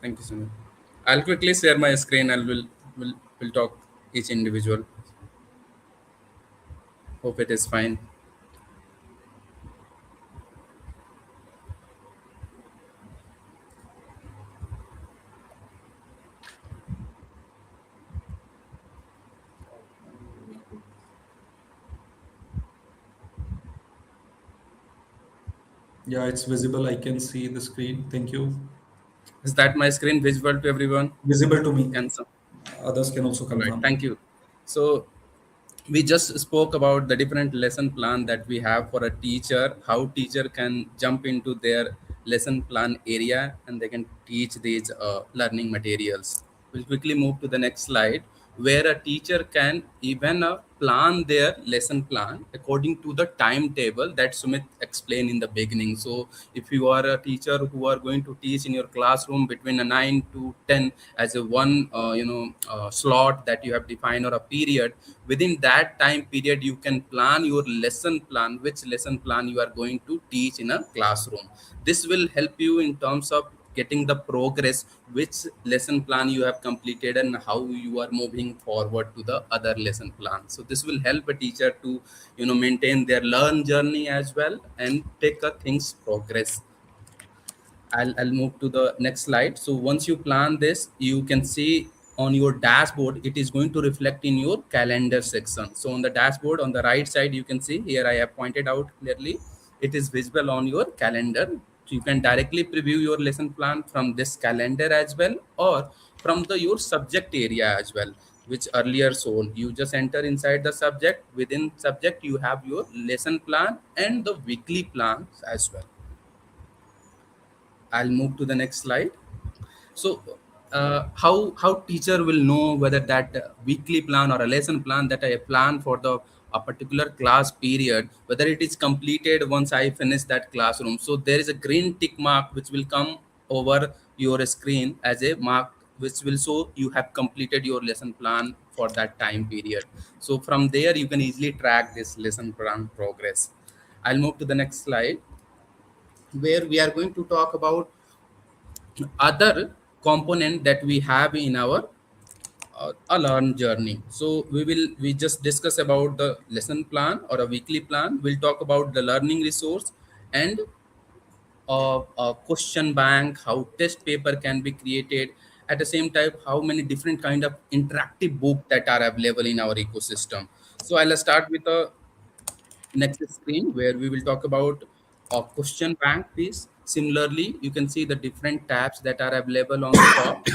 Thank you, Smith. I'll quickly share my screen and we'll talk each individual. Hope it is fine. Yeah, it's visible. I can see the screen. Thank you. Is that my screen visible to everyone? Visible to me. Can some? Others can also All right. confirm. Thank you. So we just spoke about the different lesson plan that we have for a teacher, how teacher can jump into their lesson plan area and they can teach these learning materials. We'll quickly move to the next slide, where a teacher can even plan their lesson plan according to the timetable that Sumit explained in the beginning. So if you are a teacher who are going to teach in your classroom between a 9 to 10 as a one slot that you have defined, or a period, within that time period you can plan your lesson plan, which lesson plan you are going to teach in a classroom. This will help you in terms of getting the progress, which lesson plan you have completed and how you are moving forward to the other lesson plan. So this will help a teacher to maintain their learn journey as well and take a things progress. I'll move to the next slide. So once you plan this, you can see on your dashboard, it is going to reflect in your calendar section. So on the dashboard on the right side, you can see here I have pointed out clearly, it is visible on your calendar. So you can directly preview your lesson plan from this calendar as well, or from your subject area as well, which earlier shown. You just enter inside the subject. Within subject, you have your lesson plan and the weekly plans as well. I'll move to the next slide. So how teacher will know whether that weekly plan or a lesson plan that I plan for a particular class period, whether it is completed once I finish that classroom. So there is a green tick mark which will come over your screen as a mark which will show you have completed your lesson plan for that time period. So from there you can easily track this lesson plan progress. I'll move to the next slide, where we are going to talk about other component that we have in our a learn journey. So we just discuss about the lesson plan or a weekly plan. We'll talk about the learning resource and a question bank, how test paper can be created. At the same time, how many different kind of interactive book that are available in our ecosystem. So I'll start with a next screen, where we will talk about a question bank piece. Similarly, you can see the different tabs that are available on the top: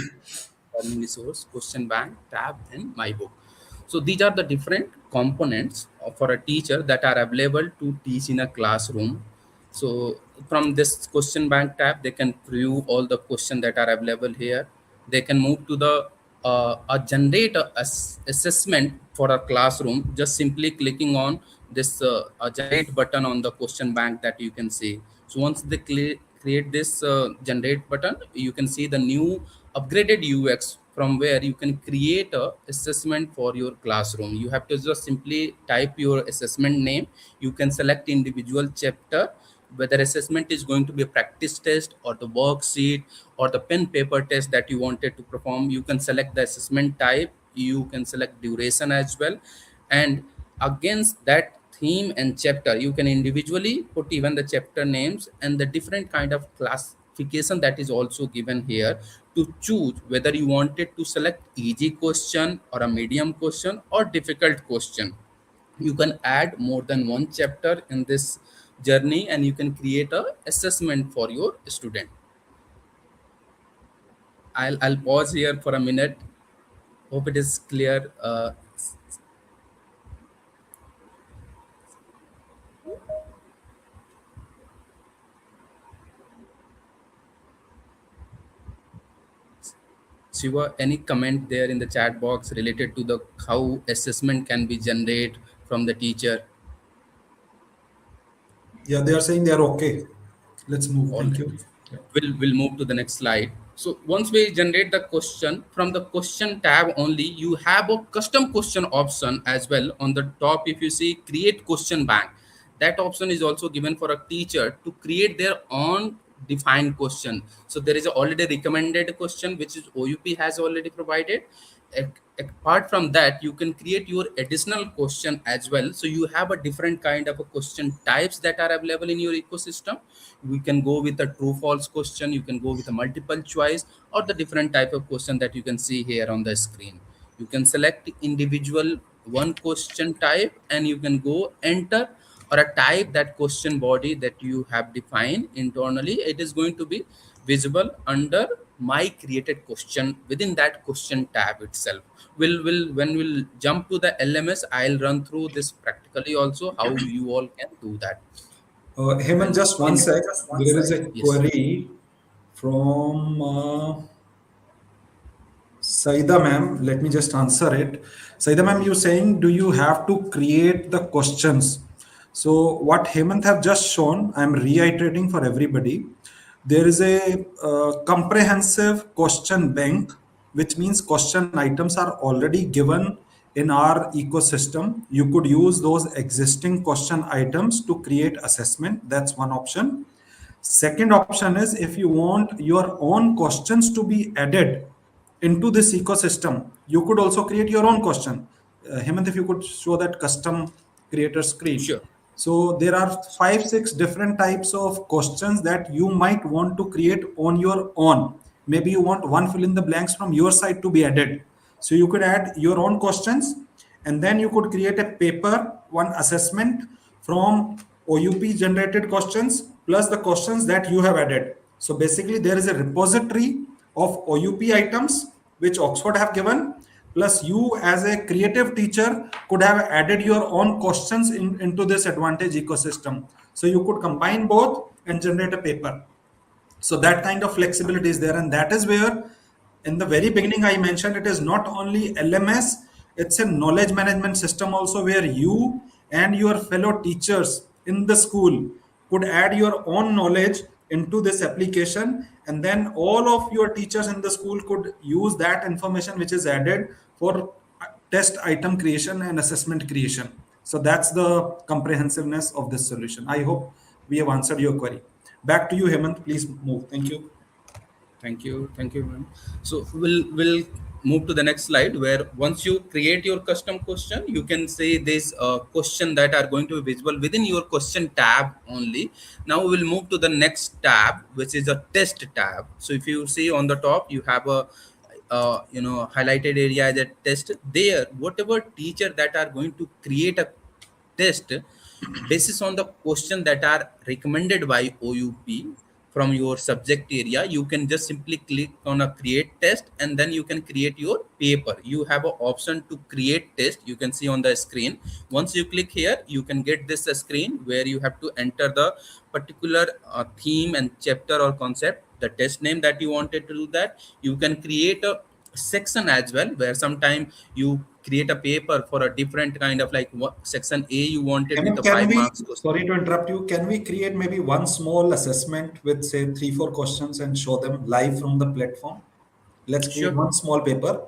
learning resource, question bank, tab, and my book. So these are the different components for a teacher that are available to teach in a classroom. So from this question bank tab, they can view all the questions that are available here. They can move to the generate assessment for a classroom, just simply clicking on this generate button on the question bank that you can see. So once they create this generate button, you can see the new upgraded UX from where you can create a assessment for your classroom. You have to just simply type your assessment name. You can select individual chapter, whether assessment is going to be a practice test or the worksheet or the pen paper test that you wanted to perform. You can select the assessment type, you can select duration as well, and against that theme and chapter you can individually put even the chapter names and the different kind of classification that is also given here to choose whether you wanted to select easy question or a medium question or difficult question. You can add more than one chapter in this journey and you can create a assessment for your student. I'll pause here for a minute. Hope it is clear. Shiva, any comment there in the chat box related to the how assessment can be generated from the teacher? Yeah, they are saying they are okay. Let's move. Thank you. Yeah. We'll move to the next slide. So once we generate the question from the question tab only, you have a custom question option as well on the top. If you see create question bank, that option is also given for a teacher to create their own defined question. So there is a already recommended question which is OUP has already provided. Apart from that, you can create your additional question as well. So you have a different kind of a question types that are available in your ecosystem. We can go with a true false question, you can go with a multiple choice, or the different type of question that you can see here on the screen. You can select individual one question type and you can go enter or a type that question body that you have defined internally. It is going to be visible under my created question within that question tab itself. When we'll jump to the LMS, I'll run through this practically also how you all can do that. Hemant, just one sec. There is a Yes. query from Saida ma'am. Let me just answer it. Saida ma'am, you're saying, do you have to create the questions? So what Hemant have just shown, I'm reiterating for everybody. There is a comprehensive question bank, which means question items are already given in our ecosystem. You could use those existing question items to create assessment. That's one option. Second option is if you want your own questions to be added into this ecosystem, you could also create your own question. Hemant, if you could show that custom creator screen. Sure. So there are 5-6 different types of questions that you might want to create on your own. Maybe you want one fill in the blanks from your side to be added. So you could add your own questions and then you could create a paper, one assessment from OUP generated questions plus the questions that you have added. So basically there is a repository of OUP items which Oxford have given, plus you as a creative teacher could have added your own questions into this Advantage ecosystem. So you could combine both and generate a paper. So that kind of flexibility is there, and that is where in the very beginning I mentioned it is not only LMS, it's a knowledge management system also, where you and your fellow teachers in the school could add your own knowledge into this application, and then all of your teachers in the school could use that information which is added for test item creation and assessment creation. So that's the comprehensiveness of this solution. I hope we have answered your query. Back to you, Hemant. Please move. Thank you. Thank you, ma'am. So we'll move to the next slide, where once you create your custom question, you can say this question that are going to be visible within your question tab only. Now we'll move to the next tab, which is a test tab. So if you see on the top, you have a highlighted area as a test. There, whatever teacher that are going to create a test basis on the question that are recommended by OUP, from your subject area, you can just simply click on a create test, and then you can create your paper. You have an option to create test, you can see on the screen. Once you click here, you can get this screen where you have to enter the particular theme and chapter or concept, the test name that you wanted to do. That you can create a section as well, where sometime you create a paper for a different kind of, like what section A you wanted with the Can 5 we, marks question. sorry to interrupt you, can we create maybe one small assessment with say 3-4 questions and show them live from the platform? Let's create Sure. one small paper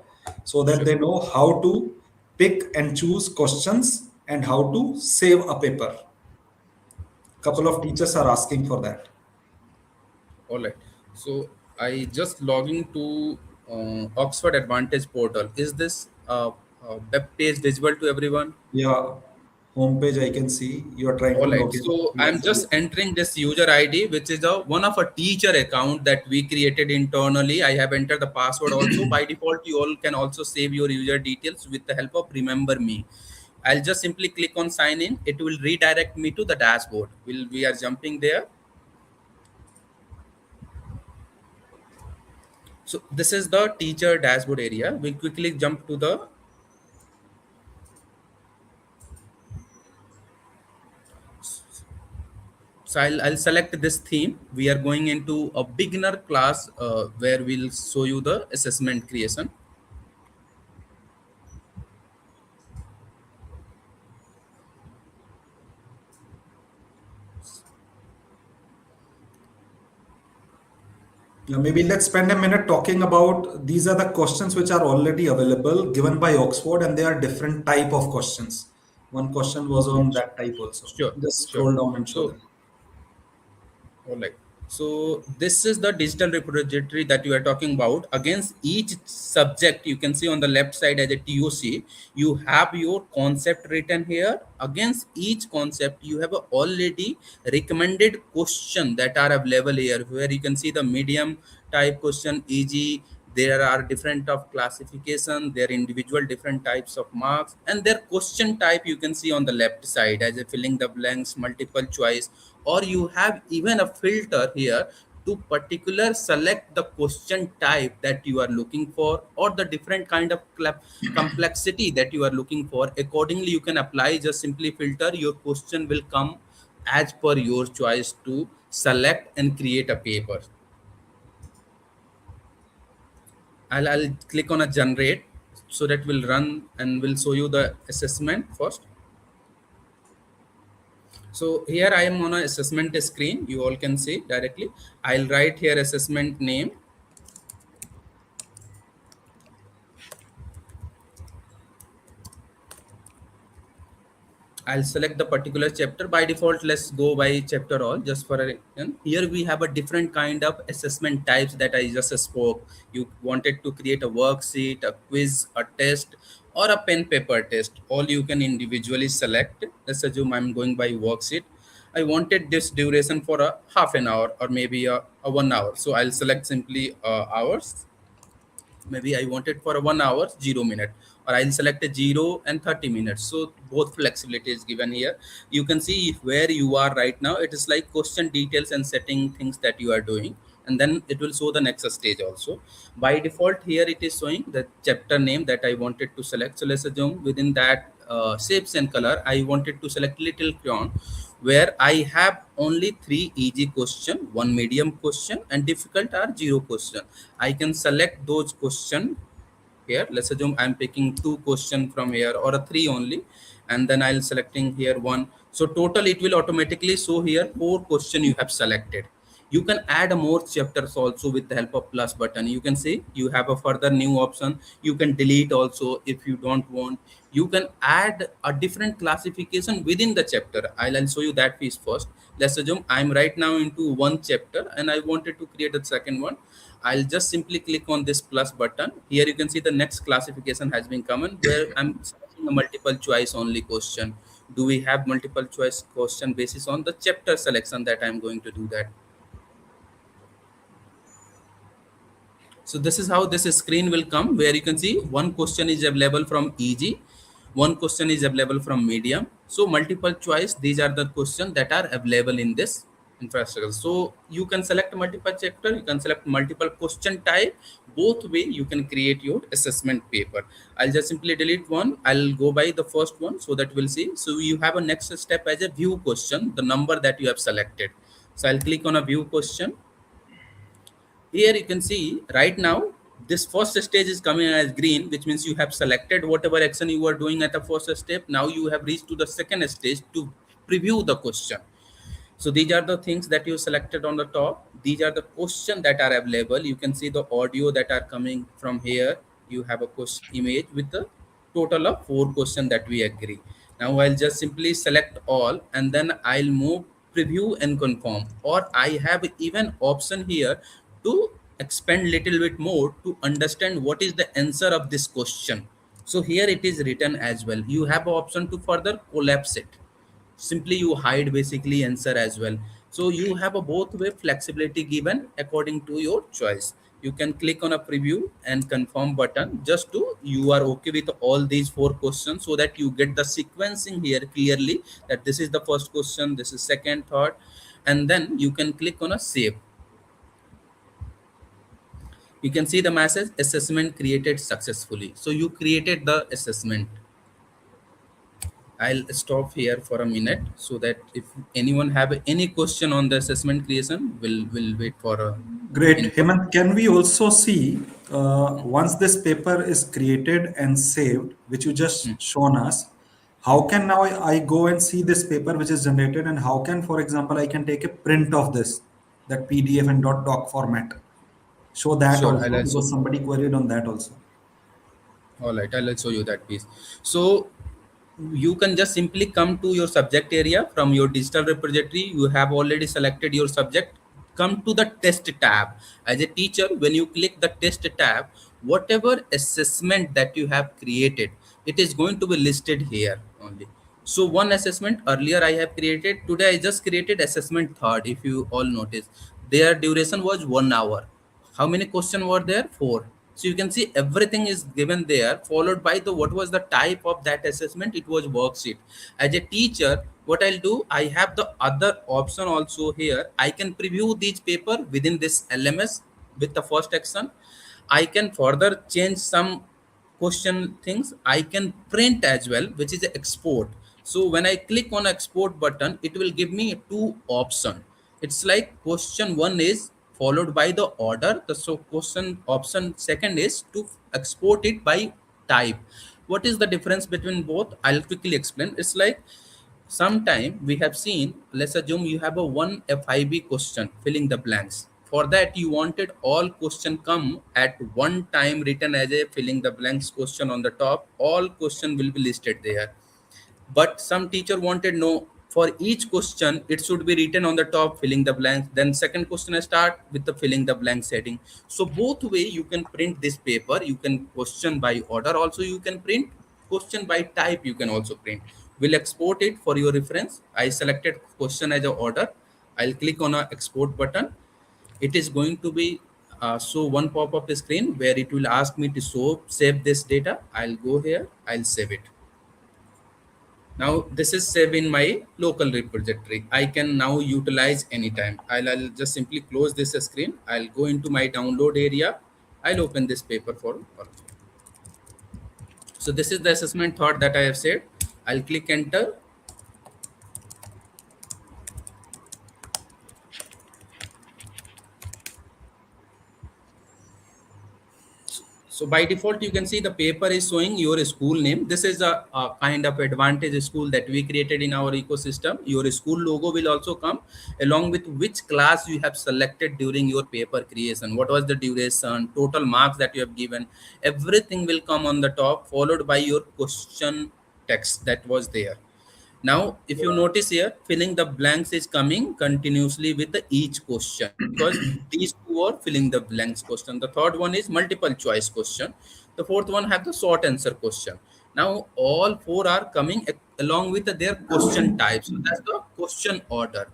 so that Sure. they know how to pick and choose questions and how to save a paper. Couple of teachers are asking for that. All right. So I just logging to Oxford Advantage portal. Is this web page visible to everyone? Yeah, homepage I can see. You are trying All to right. log in. So I'm just entering this user ID, which is one of a teacher account that we created internally. I have entered the password also. By default, you all can also save your user details with the help of Remember Me. I'll just simply click on sign in. It will redirect me to the dashboard. We are jumping there. So this is the teacher dashboard area. We'll quickly jump to the so I'll select this theme. We are going into a beginner class where we'll show you the assessment creation. Yeah, maybe let's spend a minute talking about these are the questions which are already available given by Oxford, and they are different type of questions. One question was on that type also. Sure, Just sure. scroll down and show So, them. all right. So this is the digital repository that you are talking about. Against each subject, you can see on the left side as a TOC, you have your concept written here. Against each concept, you have a already recommended question that are available here, where you can see the medium type question, easy. There are different of classification, there are individual different types of marks, and their question type you can see on the left side as a filling the blanks, multiple choice, or you have even a filter here to particular select the question type that you are looking for, or the different kind of complexity that you are looking for. Accordingly, you can apply, just simply filter, your question will come as per your choice to select and create a paper. I'll click on a generate so that will run and will show you the assessment first. So here I am on an assessment screen. You all can see directly. I'll write here assessment name. I'll select the particular chapter. By default, let's go by chapter all just for a reason. Here we have a different kind of assessment types that I just spoke. You wanted to create a worksheet, a quiz, a test, or a pen paper test. All you can individually select. Let's assume I'm going by worksheet. I wanted this duration for a half an hour or maybe a 1 hour. So I'll select simply hours. Maybe I want it for a 1 hour 0 minute, or I'll select a 0 and 30 minutes. So both flexibility is given here. You can see if where you are right now, it is like question details and setting things that you are doing, and then it will show the next stage also. By default here it is showing the chapter name that I wanted to select. So let's assume within that shapes and color, I wanted to select little crayon, where I have only 3 easy question, 1 medium question, and difficult are 0 question. I can select those question here. Let's assume I'm picking 2 question from here, or a 3 only, and then I'll selecting here 1. So total it will automatically show here 4 question you have selected. You can add more chapters also with the help of plus button. You can see you have a further new option. You can delete also if you don't want. You can add a different classification within the chapter. I'll show you that piece first. Let's assume I'm right now into 1 chapter and I wanted to create a second one. I'll just simply click on this plus button. Here you can see the next classification has been common, where I'm selecting a multiple choice only question. Do we have multiple choice question basis on the chapter selection that I'm going to do that? So this is how this screen will come, where you can see 1 question is available from easy, 1 question is available from medium. So multiple choice, these are the questions that are available in this infrastructure. So you can select multiple chapter, you can select multiple question type. Both way you can create your assessment paper. I'll just simply delete one. I'll go by the first one so that we'll see. So you have a next step as a view question, the number that you have selected. So I'll click on a view question. Here you can see right now this first stage is coming as green, which means you have selected whatever action you were doing at the first step. Now you have reached to the second stage to preview the question. So these are the things that you selected on the top. These are the questions that are available. You can see the audio that are coming from here. You have a question image with the total of 4 questions that we agree. Now I'll just simply select all and then I'll move preview and confirm, or I have even option here to expand little bit more to understand what is the answer of this question. So here it is written as well. You have an option to further collapse it. Simply you hide basically answer as well. So you have a both way flexibility given according to your choice. You can click on a preview and confirm button just to you are okay with all these 4 questions, so that you get the sequencing here clearly, that this is the first question, this is second, third, and then you can click on a save. You can see the message assessment created successfully. So you created the assessment. I'll stop here for a minute so that if anyone have any question on the assessment creation, we'll wait for a Great. input. Hemant, can we also see once this paper is created and saved, which you just shown us, how can now I go and see this paper which is generated, and how can, for example, I can take a print of this, that PDF and .doc format? Show that Sure, also, I'll also. because somebody queried on that also. All right, I'll show you that piece. So you can just simply come to your subject area from your digital repository. You have already selected your subject. Come to the test tab. As a teacher, when you click the test tab, whatever assessment that you have created, it is going to be listed here only. So one assessment earlier I have created. Today I just created assessment third. If you all notice, their duration was 1 hour. How many questions were there? 4. So you can see everything is given there, followed by the what was the type of that assessment. It was worksheet. As a teacher, what I'll do, I have the other option also here. I can preview these paper within this LMS with the first action. I can further change some question things. I can print as well, which is export. So when I click on export button, it will give me 2 option. It's like question 1 is followed by the order. So question option second is to export it by type. What is the difference between both? I'll quickly explain. It's like sometime we have seen, let's assume you have a one FIB question filling the blanks. For that you wanted all question come at one time written as a filling the blanks question on the top. All question will be listed there. But some teacher wanted no, for each question it should be written on the top filling the blanks, then second question I start with the filling the blanks heading. So both way you can print this paper. You can question by order also, you can print question by type, you can also print. We'll export it for your reference. I selected question as a order. I'll click on a export button. It is going to be show one pop-up screen where it will ask me to save this data. I'll go here, I'll save it. Now this is saved in my local repository. I can now utilize anytime. I'll just simply close this screen. I'll go into my download area. I'll open this paper for all. So this is the assessment thought that I have said. I'll click enter. So by default, you can see the paper is showing your school name. This is a kind of advantage school that we created in our ecosystem. Your school logo will also come along with which class you have selected during your paper creation. What was the duration, total marks that you have given. Everything will come on the top, followed by your question text that was there. Now, if you notice here, filling the blanks is coming continuously with each question, because these 2 are filling the blanks question. The third one is multiple choice question. The fourth one have the short answer question. Now, all 4 are coming along with their question types. So that's the question order.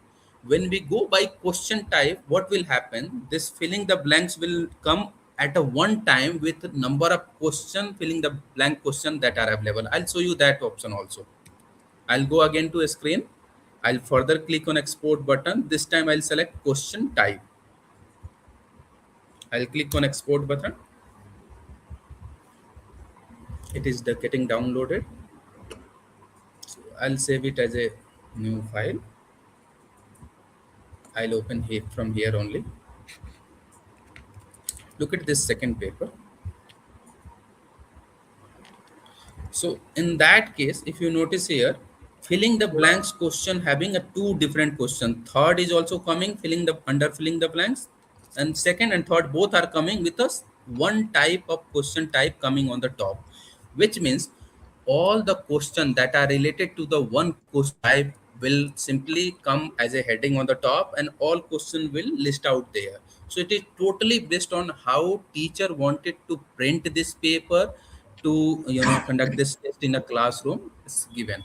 When we go by question type, what will happen? This filling the blanks will come at a one time with a number of question filling the blank question that are available. I'll show you that option also. I'll go again to a screen. I'll further click on export button. This time I'll select question type. I'll click on export button. It is getting downloaded. So I'll save it as a new file. I'll open here from here only. Look at this second paper. So in that case, if you notice here, filling the blanks question having a two different question. Third is also coming, filling the blanks, and second and third both are coming with us one type of question type coming on the top, which means all the questions that are related to the one question type will simply come as a heading on the top, and all question will list out there. So it is totally based on how teacher wanted to print this paper to conduct this test in a classroom is given.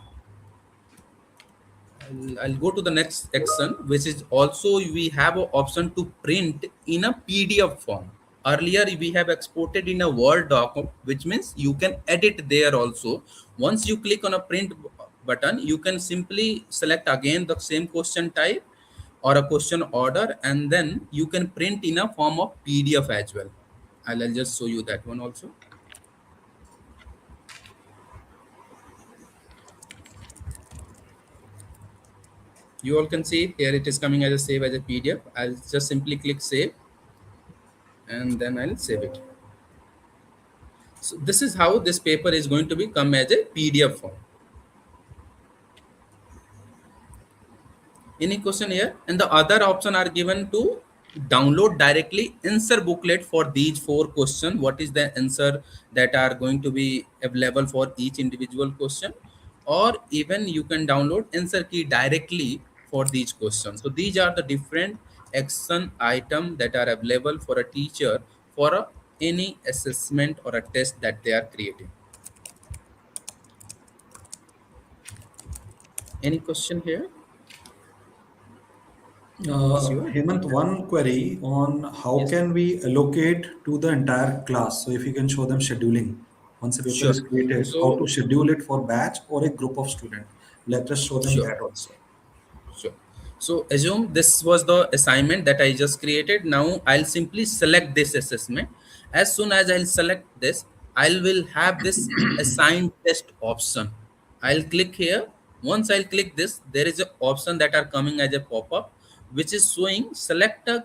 I'll go to the next section, which is also we have an option to print in a PDF form. Earlier we have exported in a Word document, which means you can edit there also. Once you click on a print button, you can simply select again the same question type or a question order, and then you can print in a form of PDF as well. I'll just show you that one also. You all can see here it is coming as a save as a PDF. I'll just simply click save and then I'll save it. So this is how this paper is going to become as a PDF form. Any question here? And the other option are given to download directly answer booklet for these 4 questions. What is the answer that are going to be available for each individual question, or even you can download answer key directly for these questions. So these are the different action items that are available for a teacher for any assessment or a test that they are creating. Any question here? Hemant, one query on how can we allocate to the entire class. So if you can show them scheduling. Once a paper is created, how to schedule it for batch or a group of students. Let us show them that also. Sure. So assume this was the assignment that I just created. Now I'll simply select this assessment. As soon as I'll select this, I will have this assign test option. I'll click here. Once I'll click this, there is an option that are coming as a pop-up, which is showing select a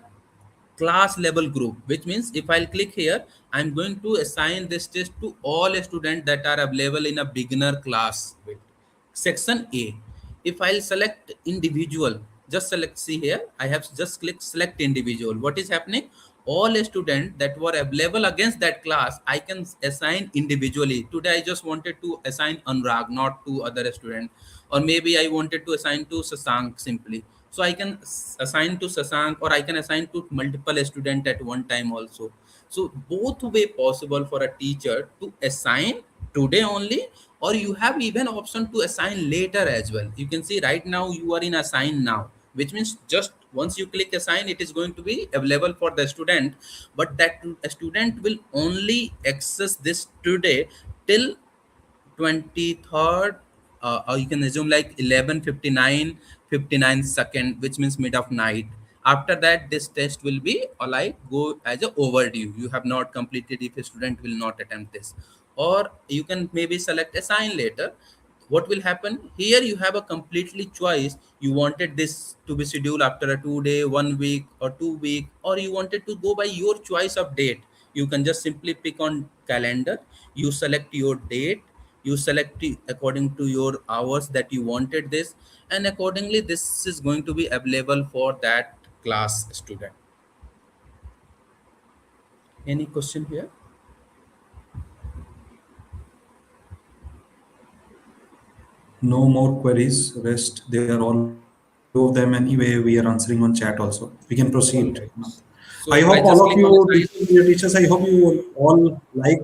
class level group, which means if I'll click here, I'm going to assign this test to all students that are available in a beginner class with section A. If I'll select individual, just select, see here, I have just clicked select individual. What is happening? All students that were available against that class, I can assign individually. Today, I just wanted to assign Anurag, not to other student, or maybe I wanted to assign to Sasank simply. So I can assign to Sasank, or I can assign to multiple students at one time also. So both way possible for a teacher to assign today only, or you have even option to assign later as well. You can see right now you are in assign now, which means just once you click assign, it is going to be available for the student, but that a student will only access this today till 23rd, or you can assume like 11:59 second, which means mid of night. After that, this test will be like go as a overdue. You have not completed if a student will not attempt this, or you can maybe select assign later. What will happen here? You have a completely choice. You wanted this to be scheduled after a 2 day, 1 week, or 2 week, or you wanted to go by your choice of date. You can just simply pick on calendar. You select your date. You select it according to your hours that you wanted this, and accordingly this is going to be available for that class student. Any question here? No more queries. Rest, they are all of them anyway. We are answering on chat also. We can proceed. So I hope just all of click on you, teachers, I hope you all like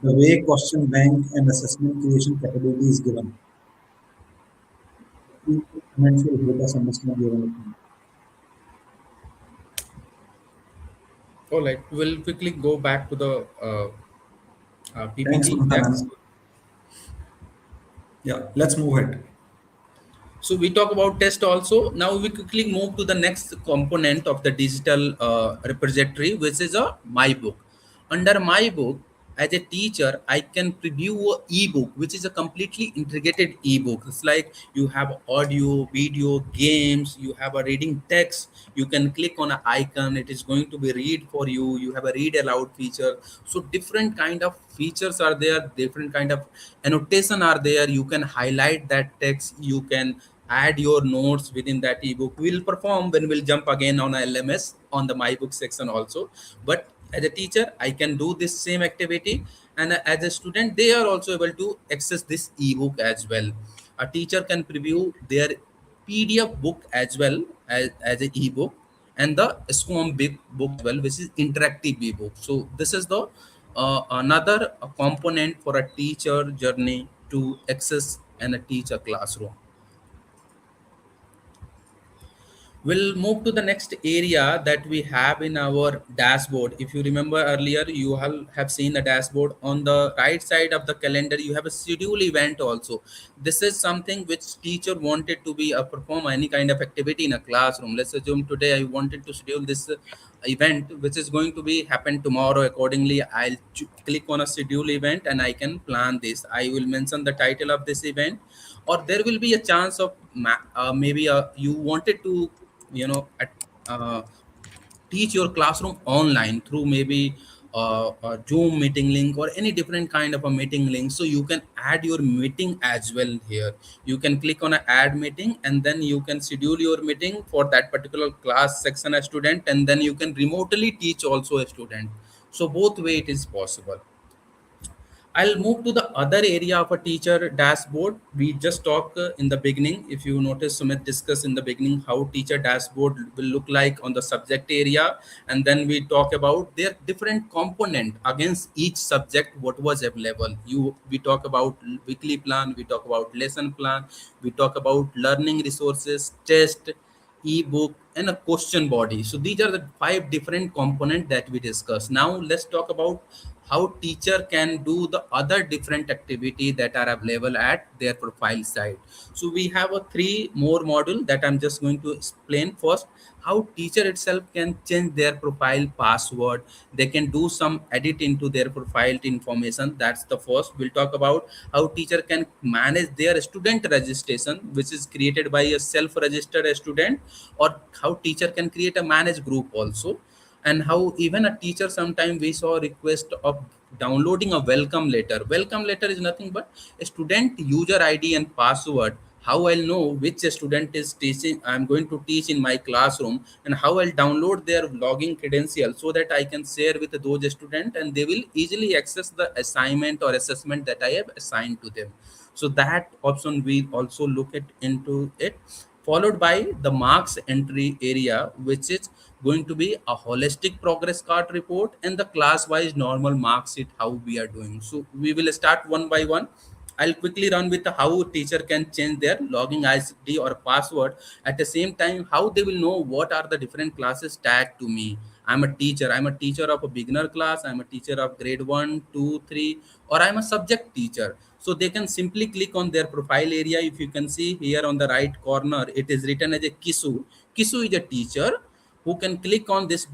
the way question bank and assessment creation capability is given. Comments will help us understand your own. All right, we'll quickly go back to the Thanks, PPT. Mamta ma'am. Yeah, let's move ahead. So we talk about test also. Now we quickly move to the next component of the digital repository, which is a my book. Under my book, as a teacher, I can preview a ebook, which is a completely integrated ebook. It's like you have audio, video, games, you have a reading text. You can click on an icon, it is going to be read for you. You have a read aloud feature. So different kind of features are there, different kind of annotation are there. You can highlight that text, you can add your notes within that ebook. We'll perform when we'll jump again on a LMS on the my book section also. But as a teacher, I can do this same activity, and as a student, they are also able to access this ebook as well. A teacher can preview their PDF book as well as an ebook, and the SCOM big book as well, which is interactive ebook. So this is the another component for a teacher journey to access and teach a classroom. We'll move to the next area that we have in our dashboard. If you remember earlier, you have seen the dashboard. On the right side of the calendar, you have a schedule event also. This is something which teacher wanted to be perform any kind of activity in a classroom. Let's assume today I wanted to schedule this event, which is going to be happen tomorrow. Accordingly, I'll click on a schedule event and I can plan this. I will mention the title of this event, or there will be a chance of maybe you wanted to uh, teach your classroom online through maybe a Zoom meeting link or any different kind of a meeting link. So you can add your meeting as well here. You can click on a add meeting, and then you can schedule your meeting for that particular class section a student, and then you can remotely teach also a student. So both way it is possible. I'll move to the other area of a teacher dashboard. We just talked in the beginning. If you notice, Sumit discussed in the beginning how teacher dashboard will look like on the subject area. And then we talk about their different component against each subject, what was available. We talk about weekly plan, we talk about lesson plan, we talk about learning resources, test, ebook, and a question body. So these are the 5 different components that we discussed. Now let's talk about how teacher can do the other different activity that are available at their profile site. So we have a 3 more module that I'm just going to explain. First, how teacher itself can change their profile password. They can do some edit into their profile information. That's the first. We'll talk about how teacher can manage their student registration, which is created by a self-registered student, or how teacher can create a managed group also. And how even a teacher, sometimes we saw a request of downloading a welcome letter. Welcome letter is nothing but a student user ID and password. How I'll know which student is teaching, I'm going to teach in my classroom, and how I'll download their login credential so that I can share with those students and they will easily access the assignment or assessment that I have assigned to them. So that option we also look at into it, followed by the marks entry area, which is going to be a holistic progress card report and the class wise normal mark sheet, how we are doing. So we will start one by one. I'll quickly run with how teacher can change their login ID or password. At the same time, how they will know what are the different classes tagged to me. I'm a teacher. I'm a teacher of a beginner class. I'm a teacher of grade 1, 2, 3, or I'm a subject teacher. So they can simply click on their profile area. If you can see here on the right corner, it is written as a Kisu. Kisu is a teacher who can click on this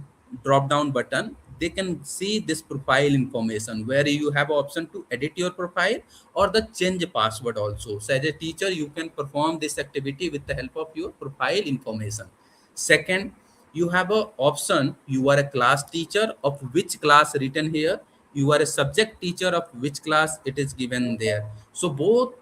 drop down button. They can see this profile information where you have option to edit your profile or the change password also. So as a teacher, you can perform this activity with the help of your profile information. Second, you have a option. You are a class teacher of which class written here. You are a subject teacher of which class it is given there. So both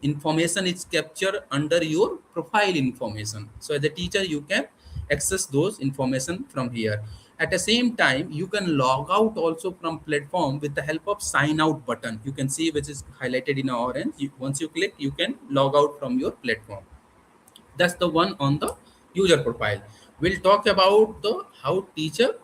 information is captured under your profile information. So as a teacher, you can access those information from here. At the same time, you can log out also from platform with the help of sign out button. You can see which is highlighted in orange. Once you click, you can log out from your platform. That's the one on the user profile. We'll talk about the how teacher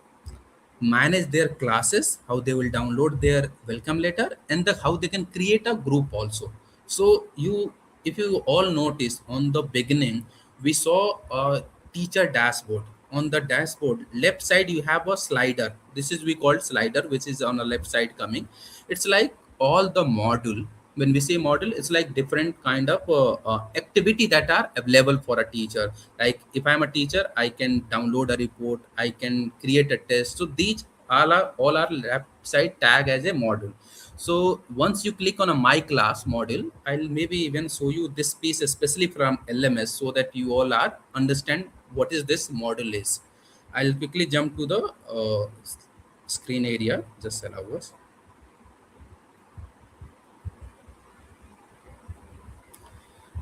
manage their classes, how they will download their welcome letter, and the how they can create a group also. So if you all notice on the beginning, we saw a teacher dashboard. On the dashboard left side, you have a slider. This is we called slider, which is on the left side coming. It's like all the module When we say model, it's like different kind of activity that are available for a teacher. Like if I'm a teacher, I can download a report, I can create a test. So these all are left side tag as a model. So once you click on a my class model, I'll maybe even show you this piece especially from LMS so that you all are understand what is this model is. I'll quickly jump to the screen area. Just allow us.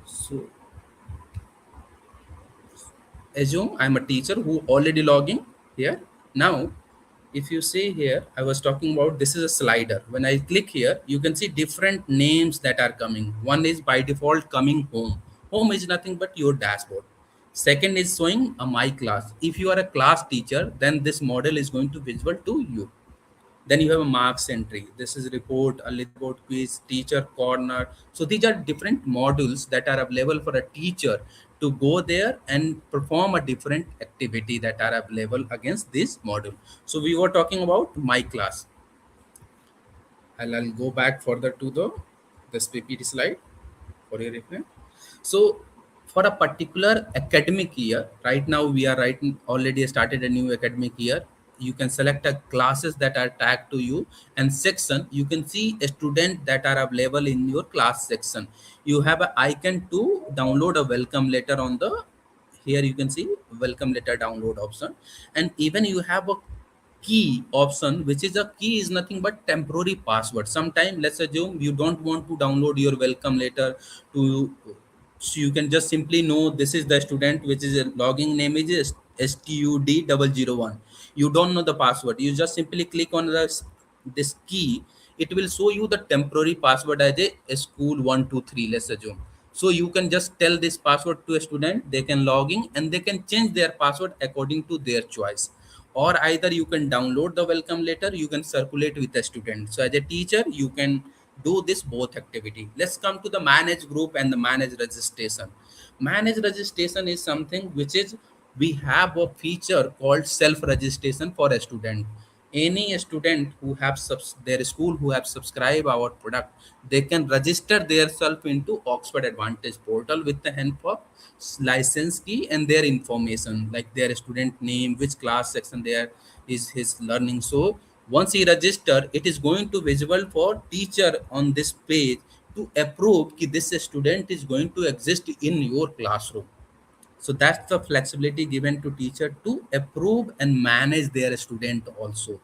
So assume I'm a teacher who already logging here. Now, if you see here, I was talking about this is a slider. When I click here, you can see different names that are coming. One is by default coming home. Home is nothing but your dashboard. Second is showing a my class. If you are a class teacher, then this model is going to visible to you. Then you have a marks entry. This is report, a report quiz, teacher corner. So these are different modules that are available for a teacher to go there and perform a different activity that are available against this module. So we were talking about my class. I'll go back further to this PPT slide for your reference. So for a particular academic year, right now we are already started a new academic year. You can select a classes that are tagged to you, and section you can see a student that are available in your class section. You have an icon to download a welcome letter on the here. You can see welcome letter download option, and even you have a key option, which is a key is nothing but temporary password. Sometime let's assume you don't want to download your welcome letter to, so you can just simply know this is the student which is a login name is STUD001. You don't know the password, you just simply click on this key. It will show you the temporary password as a school 123, let's assume. So you can just tell this password to a student, they can log in and they can change their password according to their choice. Or either you can download the welcome letter, you can circulate with a student. So as a teacher, you can do this both activity. Let's come to the manage group and the manage registration. Manage registration is something which is we have a feature called self registration for a student. Any student who have their school who have subscribed our product, they can register their self into Oxford Advantage portal with the help of license key and their information like their student name, which class section there is his learning. So once he register, it is going to visible for teacher on this page to approve that this student is going to exist in your classroom. So that's the flexibility given to teacher to approve and manage their student also.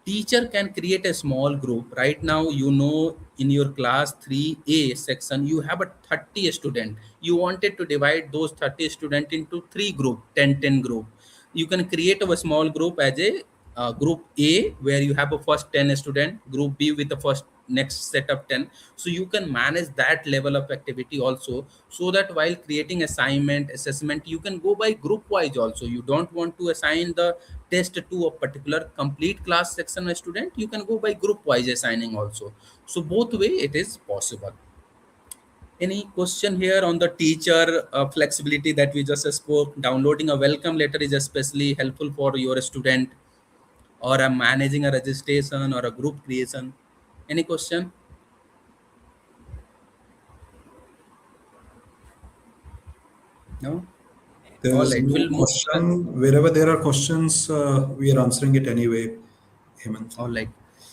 Teacher can create a small group. Right now, in your class 3A section, you have a 30 student. You wanted to divide those 30 student into 3 group, 10 group. You can create a small group as a group A, where you have a first 10 student, group B with the first next set of 10. So you can manage that level of activity also, so that while creating assignment, assessment, you can go by group wise also. You don't want to assign the test to a particular complete class section of student, you can go by group wise assigning also. So both way it is possible. Any question here on the teacher flexibility that we just spoke? Downloading a welcome letter is especially helpful for your student, or managing a registration or a group creation. Any question? No? There All is right, no we'll move. question. Wherever there are questions, we are answering it anyway, Hemant. All right.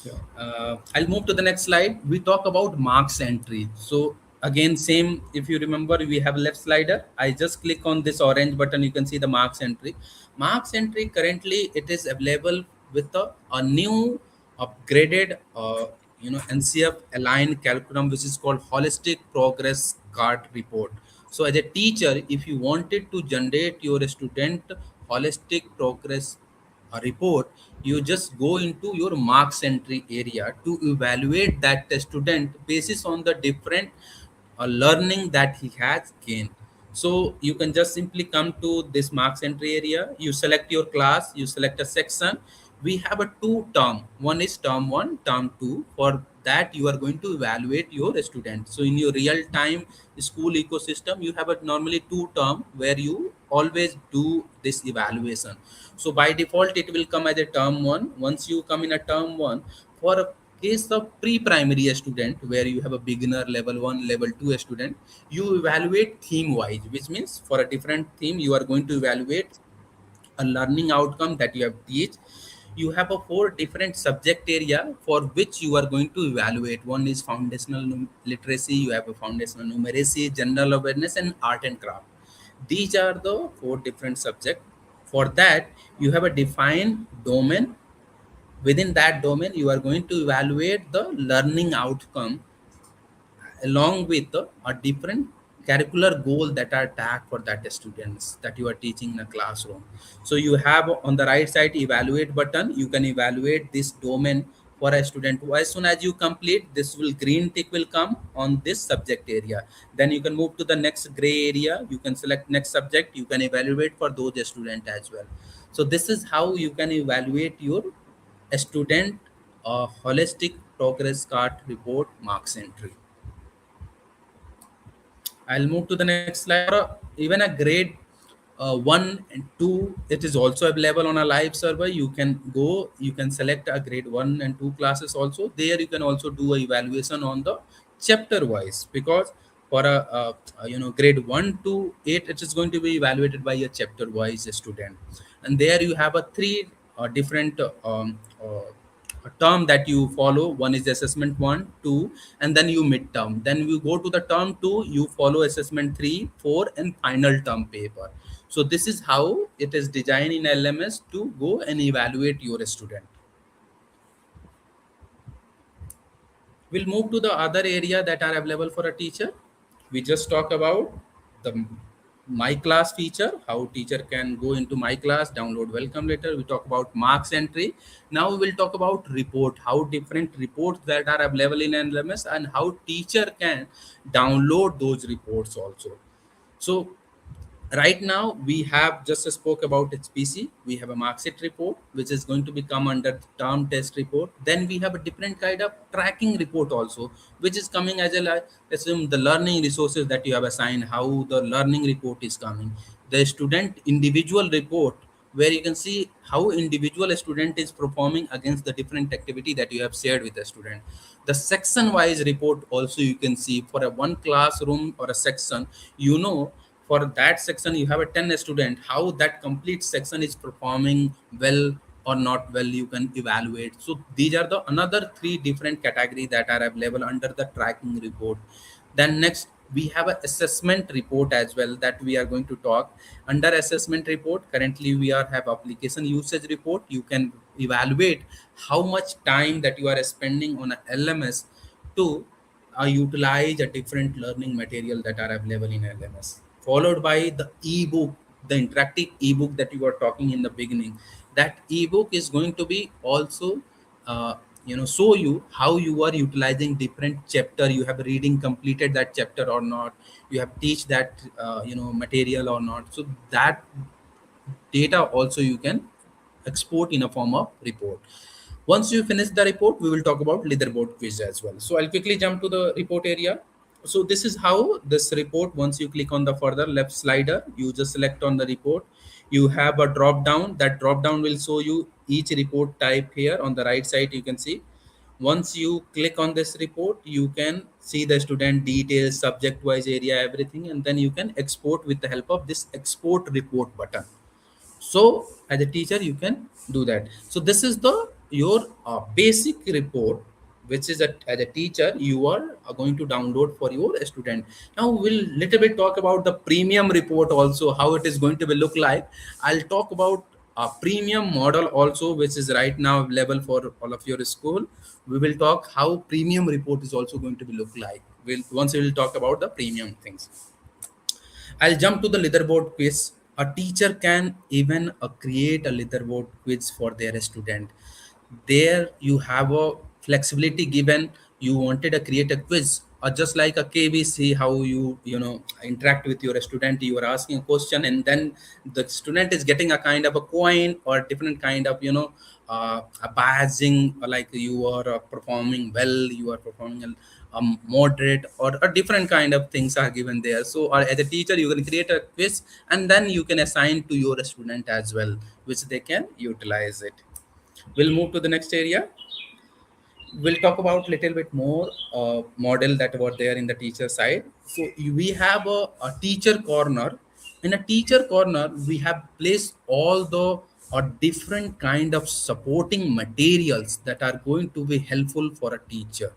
Yeah. I'll move to the next slide. We talk about marks entry. So again, same, if you remember, we have left slider. I just click on this orange button. You can see the marks entry. Marks entry currently it is available with a new upgraded, NCF aligned curriculum, which is called Holistic Progress Card Report. So as a teacher, if you wanted to generate your student holistic progress report, you just go into your marks entry area to evaluate that student basis on the different learning that he has gained. So you can just simply come to this marks entry area, you select your class, you select a section. We have a 2 term, one is term 1, term 2. For that you are going to evaluate your student. So in your real time school ecosystem, you have a normally 2 term where you always do this evaluation. So by default it will come as a term 1. Once you come in a term 1, for case of pre-primary student, where you have a beginner, level 1, level 2 student, you evaluate theme wise, which means for a different theme you are going to evaluate a learning outcome that you have teach. You have a 4 different subject area for which you are going to evaluate. One is foundational literacy, you have a foundational numeracy, general awareness, and art and craft. These are the 4 different subjects. For that, you have a defined domain. Within that domain, you are going to evaluate the learning outcome along with a different curricular goal that are tagged for that students that you are teaching in a classroom. So you have on the right side evaluate button. You can evaluate this domain for a student. As soon as you complete, this will green tick will come on this subject area. Then you can move to the next gray area. You can select next subject. You can evaluate for those student as well. So this is how you can evaluate your student holistic progress card report marks entry. I'll move to the next slide. Even a grade 1 and 2, it is also available on a live server. You can go, you can select a grade 1 and 2 classes also. There you can also do a evaluation on the chapter wise, because for a grade 1 to 8, it is going to be evaluated by a chapter wise student. And there you have a 3 different a term that you follow. One is assessment 1, 2, and then you midterm. Then you go to the term 2, you follow assessment 3, 4, and final term paper. So this is how it is designed in LMS to go and evaluate your student. We'll move to the other area that are available for a teacher. We just talk about the my class feature, how teacher can go into my class, download welcome letter. We talk about marks entry. Now we will talk about report, how different reports that are available in LMS and how teacher can download those reports also. So right now we have just spoke about HPC. We have a marksheet report, which is going to become under the term test report. Then we have a different kind of tracking report also, which is coming as a assume the learning resources that you have assigned, how the learning report is coming. The student individual report, where you can see how individual student is performing against the different activity that you have shared with the student. The section wise report also you can see for a one classroom or a section, for that section you have a 10 student, how that complete section is performing well or not well, you can evaluate. So these are the another 3 different categories that are available under the tracking report. Then next we have an assessment report as well that we are going to talk. Under assessment report, currently we have application usage report. You can evaluate how much time that you are spending on a LMS to utilize a different learning material that are available in LMS, followed by the ebook, the interactive ebook that you were talking in the beginning. That ebook is going to be also show you how you are utilizing different chapter. You have reading completed that chapter or not, you have teach that material or not. So that data also you can export in a form of report. Once you finish the report, we will talk about leaderboard quiz as well. So I'll quickly jump to the report area. So this is how this report, once you click on the further left slider, you just select on the report. You have a drop down. That drop down will show you each report type here on the right side. You can see once you click on this report, you can see the student details, subject wise area, everything, and then you can export with the help of this export report button. So as a teacher you can do that. So this is the your basic report, which is as a teacher you are going to download for your student. Now we'll little bit talk about the premium report also, how it is going to be look like. I'll talk about a premium model also, which is right now available for all of your school. We will talk how premium report is also going to be look like. Once we will talk about the premium things. I'll jump to the leaderboard quiz. A teacher can even create a leaderboard quiz for their student. There you have a flexibility given. You wanted to create a quiz or just like a KBC, how you interact with your student. You are asking a question and then the student is getting a kind of a coin or different kind of a badging, like you are performing well, you are performing moderate, or a different kind of things are given there. So as a teacher you can create a quiz and then you can assign to your student as well, which they can utilize it. We'll move to the next area. we'll talk about little bit more model that were there in the teacher side. So we have a teacher corner. In a teacher corner, we have placed all the different kind of supporting materials that are going to be helpful for a teacher.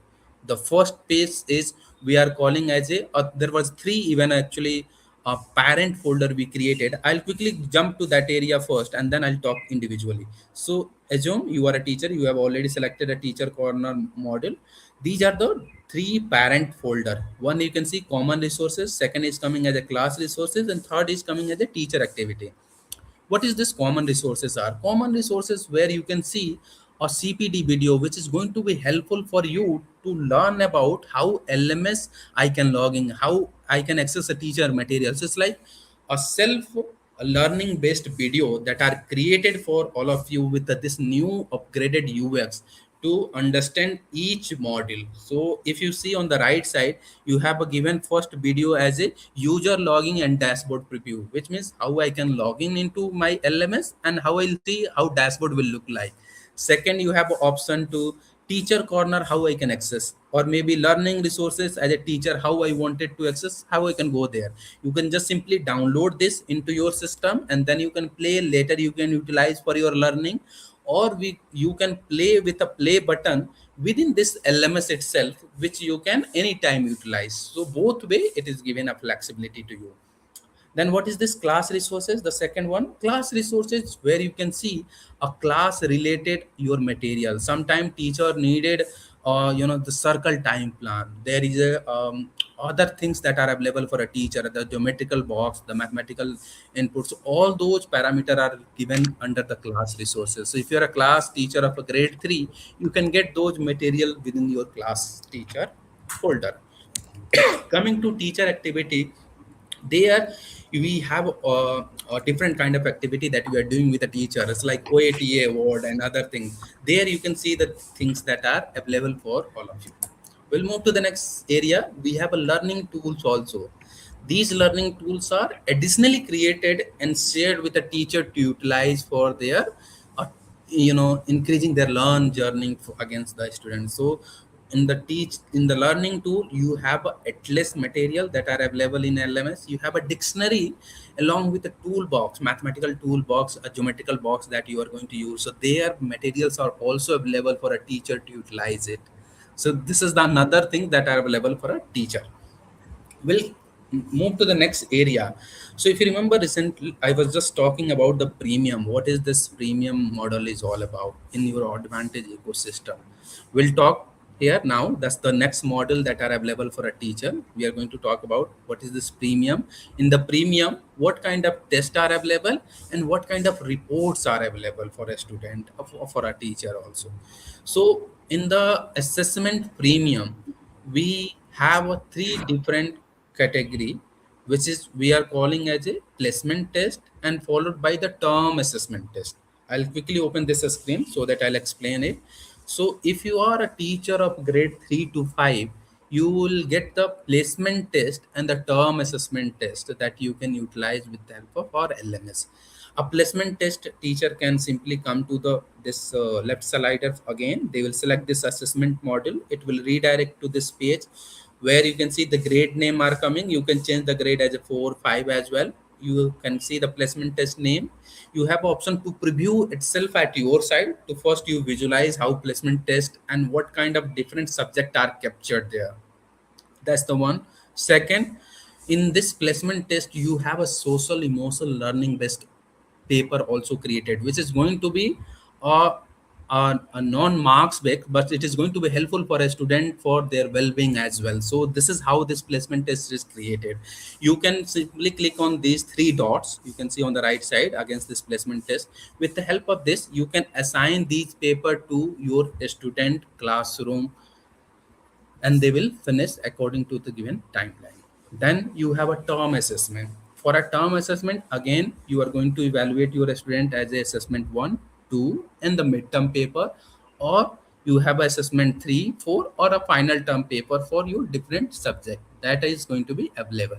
The first page is we are calling as a there was three even actually a parent folder we created. I'll quickly jump to that area first and then I'll talk individually. So assume you are a teacher, you have already selected a teacher corner model. These are the three parent folder. One you can see common resources, second is coming as a class resources, and third is coming as a teacher activity. What is this common resources are? Common resources where you can see a CPD video which is going to be helpful for you to learn about how LMS I can log in, how I can access a teacher materials. It's like a self learning based video that are created for all of you with this new upgraded UX to understand each module. So if you see on the right side, you have a given first video as a user logging and dashboard preview, which means how I can log in into my LMS and how I'll see how dashboard will look like. Second, you have an option to teacher corner, how I can access, or maybe learning resources as a teacher, how I wanted to access, how I can go there. You can just simply download this into your system and then you can play later, you can utilize for your learning, or you can play with a play button within this LMS itself, which you can anytime utilize. So both way it is given a flexibility to you. Then what is this class resources? The second one, class resources, where you can see a class related your material. Sometime teacher needed the circle time plan. There is a other things that are available for a teacher, the geometrical box, the mathematical inputs, all those parameters are given under the class resources. So if you're a class teacher of a grade 3, you can get those material within your class teacher folder. Coming to teacher activity, there we have a different kind of activity that we are doing with the teacher. It's like OATA award and other things. There you can see the things that are available for all of you. We'll move to the next area. We have a learning tools also. These learning tools are additionally created and shared with the teacher to utilize for their increasing their learn journey against the students. So in the learning tool, you have a atlas material that are available in LMS. You have a dictionary along with a toolbox, mathematical toolbox, a geometrical box that you are going to use. So their materials are also available for a teacher to utilize it. So this is the another thing that are available for a teacher. We'll move to the next area. So if you remember recently, I was just talking about the premium. What is this premium model is all about in your Advantage ecosystem? We'll talk here now. That's the next model that are available for a teacher. We are going to talk about what is this premium. In the premium, what kind of tests are available and what kind of reports are available for a student, for a teacher also. So in the assessment premium, we have a three different category, which is we are calling as a placement test and followed by the term assessment test. I'll quickly open this screen so that I'll explain it. So if you are a teacher of grade 3 to 5, you will get the placement test and the term assessment test that you can utilize with the help of our LMS. A placement test teacher can simply come to this left slider again. They will select this assessment module. It will redirect to this page where you can see the grade name are coming. You can change the grade as a 4, 5 as well. You can see the placement test name. You have option to preview itself at your side. To first you visualize how placement test and what kind of different subject are captured there. That's the one. Second, in this placement test, you have a social emotional learning based paper also created, which is going to be a non-marks back, but it is going to be helpful for a student for their well-being as well. So this is how this placement test is created. You can simply click on these three dots. You can see on the right side against this placement test. With the help of this, you can assign these paper to your student classroom and they will finish according to the given timeline. Then you have a term assessment. For a term assessment, again, you are going to evaluate your student as a assessment 1, 2, and the midterm paper, or you have assessment 3, 4, or a final term paper for your different subject that is going to be available.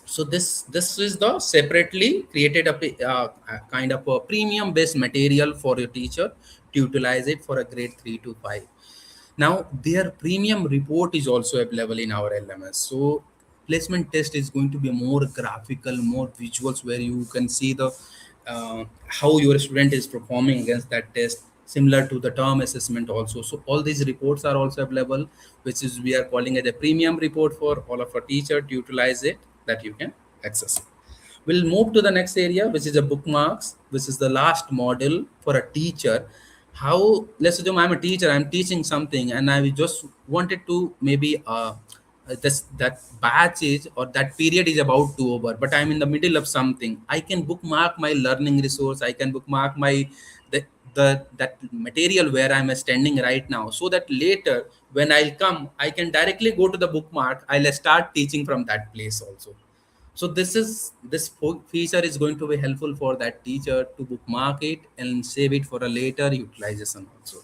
So this is the separately created a kind of a premium based material for your teacher to utilize it for a grade 3 to 5. Now their premium report is also available in our LMS. So placement test is going to be more graphical, more visuals, where you can see the how your student is performing against that test, similar to the term assessment also. So all these reports are also available, which is we are calling as a premium report for all of our teacher to utilize it, that you can access. We'll move to the next area, which is a bookmarks, which is the last model for a teacher. How, let's assume I'm a teacher, I'm teaching something, and I just wanted to maybe this that batch is, or that period is about to over, but I'm in the middle of something. I can bookmark my learning resource. I can bookmark my that material where I'm standing right now, so that later when I'll come, I can directly go to the bookmark. I'll start teaching from that place also. So this feature is going to be helpful for that teacher to bookmark it and save it for a later utilization also.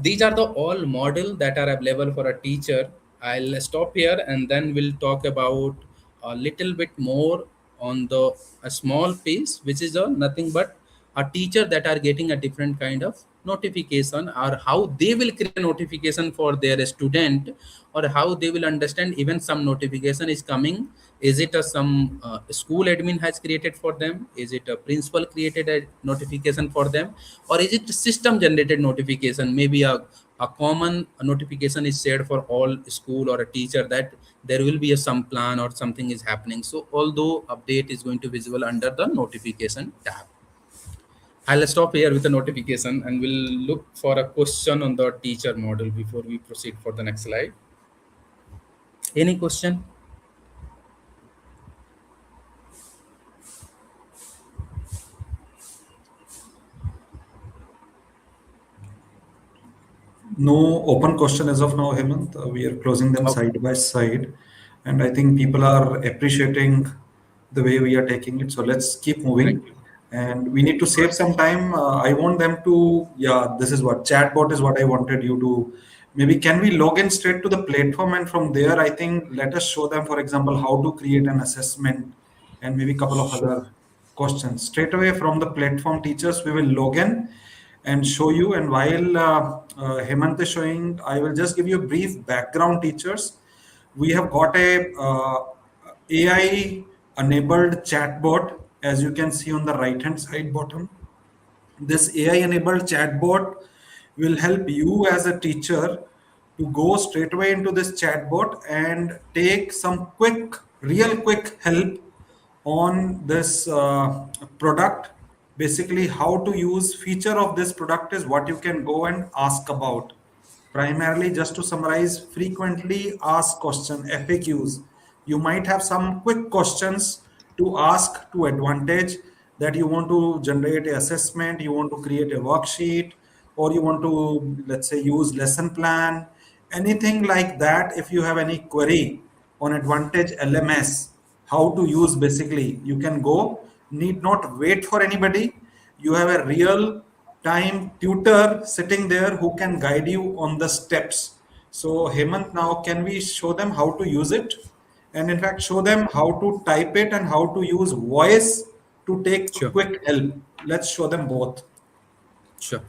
These are the all model that are available for a teacher. I'll stop here and then we'll talk about a little bit more on the a small piece, which is nothing but a teacher that are getting a different kind of notification, or how they will create a notification for their student, or how they will understand even some notification is coming. Is it some school admin has created for them? Is it a principal created a notification for them? Or is it system generated notification? Maybe a common notification is shared for all school or a teacher that there will be some plan or something is happening. So although update is going to visible under the notification tab. I'll stop here with the notification and we'll look for a question on the teacher model before we proceed for the next slide. Any question? No open question as of now, Hemant. We are closing them side by side, and I think people are appreciating the way we are taking it. So let's keep moving. And we need to save some time. I want them to, yeah, this is what chatbot is what I wanted you to. Maybe can we log in straight to the platform, and from there, I think let us show them, for example, how to create an assessment and maybe a couple of other questions. Straight away from the platform, teachers, we will log in and show you. And while Hemant is showing, I will just give you a brief background, teachers. We have got a AI enabled chatbot, as you can see on the right hand side bottom. This AI enabled chatbot will help you as a teacher to go straight away into this chatbot and take some real quick help on this product. Basically, how to use feature of this product is what you can go and ask about. Primarily, just to summarize, frequently asked question, FAQs. You might have some quick questions to ask to Advantage, that you want to generate an assessment, you want to create a worksheet, or you want to, let's say, use lesson plan, anything like that. If you have any query on Advantage LMS, how to use, basically, you can go, need not wait for anybody. You have a real time tutor sitting there who can guide you on the steps. So Hemant, now can we show them how to use it? And in fact, show them how to type it and how to use voice to take quick help. Let's show them both. Sure.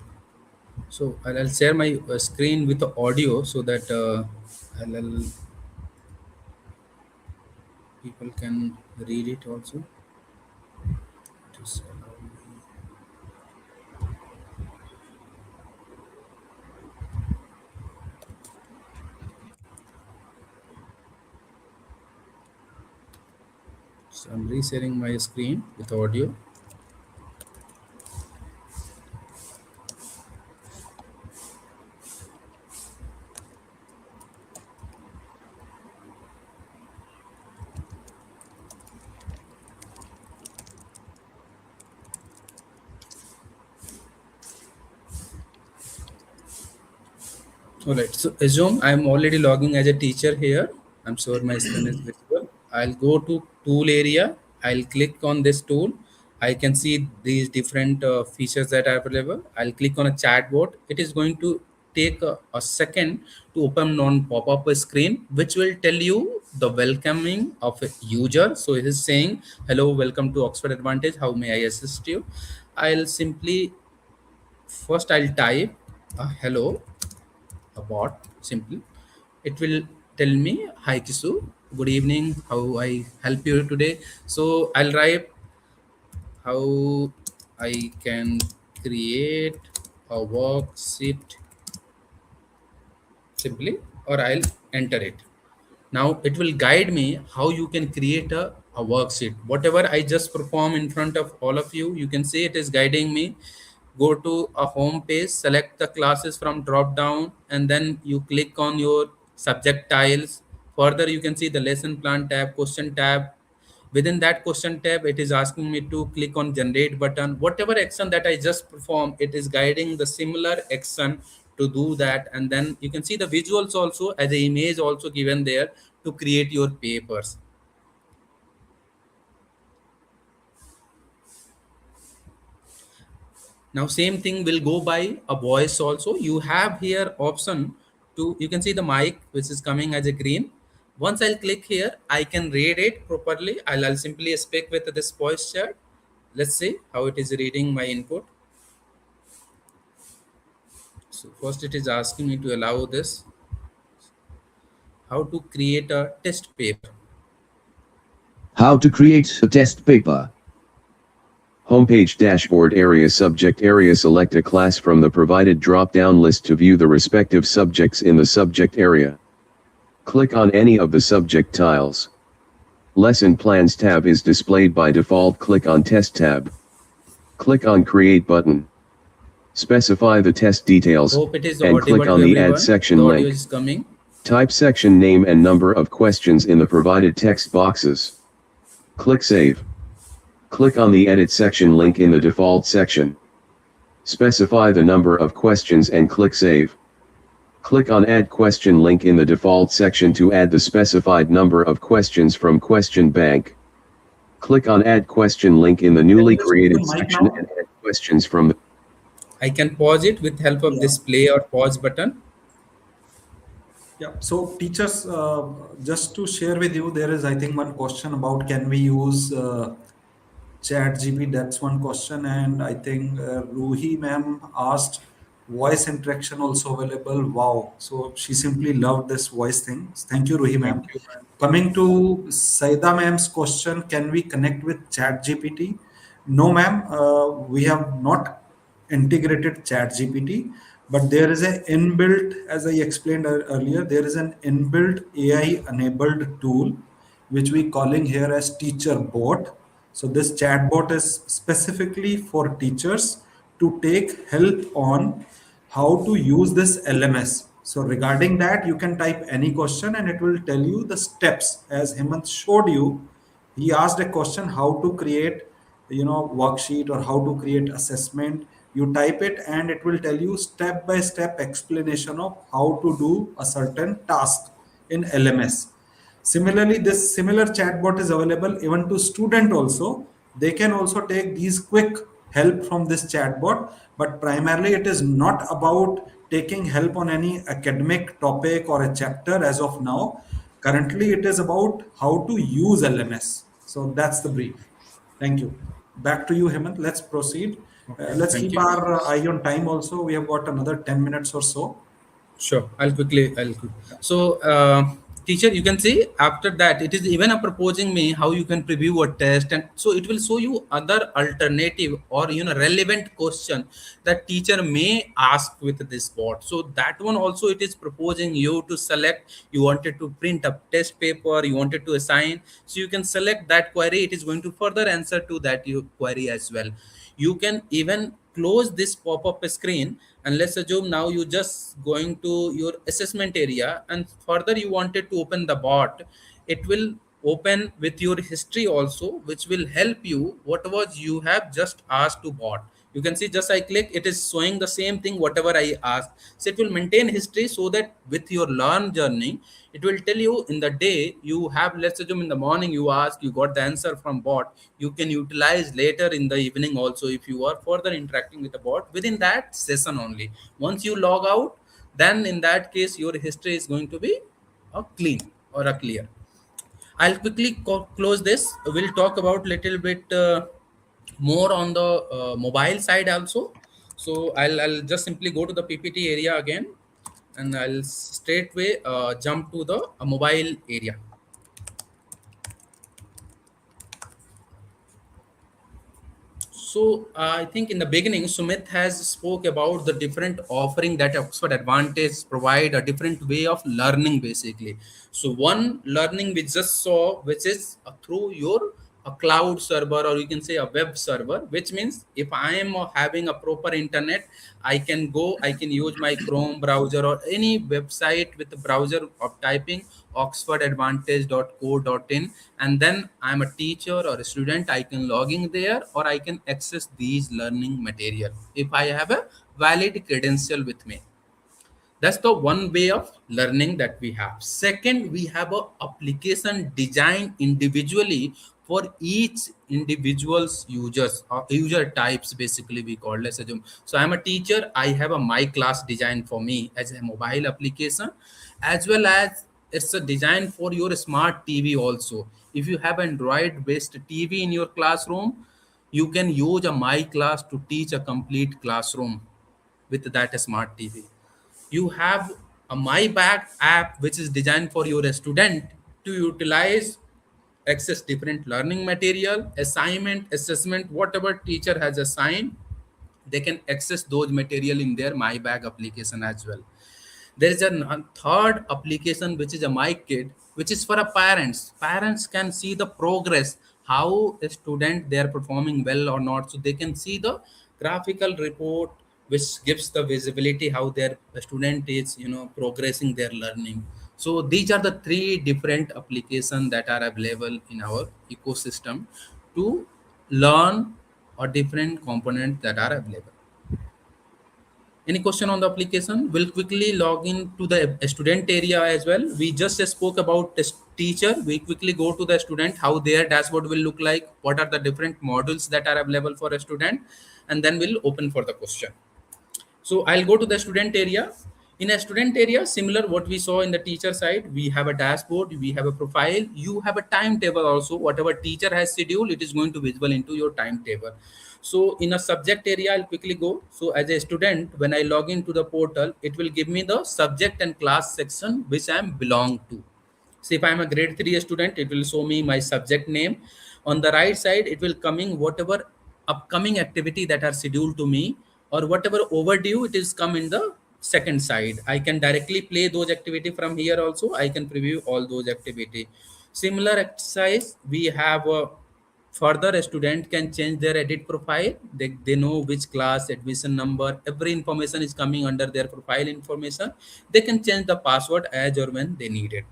So I'll share my screen with the audio so that people can read it also. Just allow me. So I'm resharing my screen with audio. All right, so assume I'm already logging as a teacher here. I'm sure my screen is visible. I'll go to tool area. I'll click on this tool. I can see these different features that are available. I'll click on a chatbot. It is going to take a second to open on pop-up screen, which will tell you the welcoming of a user. So it is saying, hello, welcome to Oxford Advantage. How may I assist you? I'll simply, first I'll type hello. a bot simply. It will tell me, hi Kisu, good evening, how I help you today. So I'll write how I can create a worksheet simply, or I'll enter it. Now it will guide me how you can create a worksheet. Whatever I just perform in front of all of you, you can see it is guiding me. Go to a home page, select the classes from drop down, and then you click on your subject tiles. Further, you can see the lesson plan tab, question tab. Within that question tab, it is asking me to click on generate button. Whatever action that I just performed, it is guiding the similar action to do that. And then you can see the visuals also as an image also given there to create your papers. Now same thing will go by a voice also. You have here option to, you can see the mic which is coming as a green. Once I'll click here, I can read it properly. I'll simply speak with this voice chat. Let's see how it is reading my input. So first it is asking me to allow this, how to create a test paper. How to create a test paper. Homepage dashboard area subject area select a class from the provided drop-down list to view the respective subjects in the subject area. Click on any of the subject tiles. Lesson plans tab is displayed by default. Click on test tab. Click on create button. Specify the test details Hope it is and click audible on to the everyone. add section The audio link. is coming. Type section name and number of questions in the provided text boxes. Click Save. Click on the Edit section link in the default section. Specify the number of questions and click Save. Click on Add Question link in the default section to add the specified number of questions from question bank. Click on Add Question link in the newly created section and add questions from the... I can pause it with help of this play or pause button. Yeah, so teachers, just to share with you, there is, I think, one question about can we use ChatGPT? That's one question, and I think Ruhi ma'am asked voice interaction also available. Wow, so she simply loved this voice thing. Thank you, Ruhi ma'am. Thank you, ma'am. Coming to Saida ma'am's question, can we connect with ChatGPT? No, ma'am, we have not integrated ChatGPT, but there is a inbuilt, as I explained earlier, there is an inbuilt AI enabled tool which we calling here as teacher bot. So this chatbot is specifically for teachers to take help on how to use this LMS. So regarding that, you can type any question and it will tell you the steps. As Hemant showed you, he asked a question how to create, worksheet or how to create assessment. You type it and it will tell you step by step explanation of how to do a certain task in LMS. Similarly, this similar chatbot is available even to student also. They can also take these quick help from this chatbot, but primarily it is not about taking help on any academic topic or a chapter as of now. Currently, it is about how to use LMS. So that's the brief. Thank you. Back to you, Hemant. Let's proceed. Let's Thank keep you. our eye on time also. We have got another 10 minutes or so. Sure, I'll quickly. So, teacher, you can see after that, it is even a proposing me how you can preview a test, and so it will show you other alternative or relevant question that teacher may ask with this bot. So that one also it is proposing you to select. You wanted to print a test paper, you wanted to assign, so you can select that query. It is going to further answer to that your query as well. You can even close this pop-up screen, and let's assume now you just going to your assessment area and further you wanted to open the bot. It will open with your history also, which will help you what was you have just asked to bot. You can see just I click, it is showing the same thing whatever I asked. So it will maintain history so that with your learn journey, it will tell you in the day you have, let's assume in the morning you ask, you got the answer from bot, you can utilize later in the evening also if you are further interacting with the bot within that session only. Once you log out, then in that case your history is going to be a clean or a clear. I'll quickly close this. We'll talk about little bit more on the mobile side also. So I'll just simply go to the PPT area again. and I'll straightway jump to the mobile area. So I think in the beginning, Sumit has spoke about the different offering that Oxford Advantage provide, a different way of learning basically. So one learning we just saw, which is through your a cloud server, or you can say a web server, which means if I am having a proper internet, I can go, I can use my Chrome browser or any website with the browser of typing oxfordadvantage.co.in, and then I'm a teacher or a student, I can log in there, or I can access these learning material if I have a valid credential with me. That's the one way of learning that we have. Second, we have a application designed individually for each individual's users or user types, basically we call. Let's assume, so I'm a teacher, I have a my class designed for me as a mobile application, as well as it's a design for your smart TV also. If you have Android based TV in your classroom, you can use a my class to teach a complete classroom with that smart TV. You have a my bag app which is designed for your student to utilize, access different learning material, assignment, assessment, whatever teacher has assigned, they can access those material in their my bag application as well. There is a third application which is a my kid, which is for a parents can see the progress, how a student they are performing well or not, so they can see the graphical report which gives the visibility how their student is progressing their learning. So these are the three different applications that are available in our ecosystem to learn, or different components that are available. Any question on the application? We'll quickly log in to the student area as well. We just spoke about the teacher. We quickly go to the student, how their dashboard will look like, what are the different modules that are available for a student, and then we'll open for the question. So I'll go to the student area. In a student area, similar what we saw in the teacher side, we have a dashboard, we have a profile, you have a timetable also. Whatever teacher has scheduled, it is going to visible into your timetable. So in a subject area, I'll quickly go. So as a student, when I log into the portal, it will give me the subject and class section which I belong to. So if I'm a grade 3 student, it will show me my subject name. On the right side, it will coming whatever upcoming activity that are scheduled to me, or whatever overdue, it is come in the second side. I can directly play those activity from here also. I can preview all those activity. Similar exercise, we have a further a student can change their edit profile. They know which class, admission number, every information is coming under their profile information. They can change the password as or when they need it.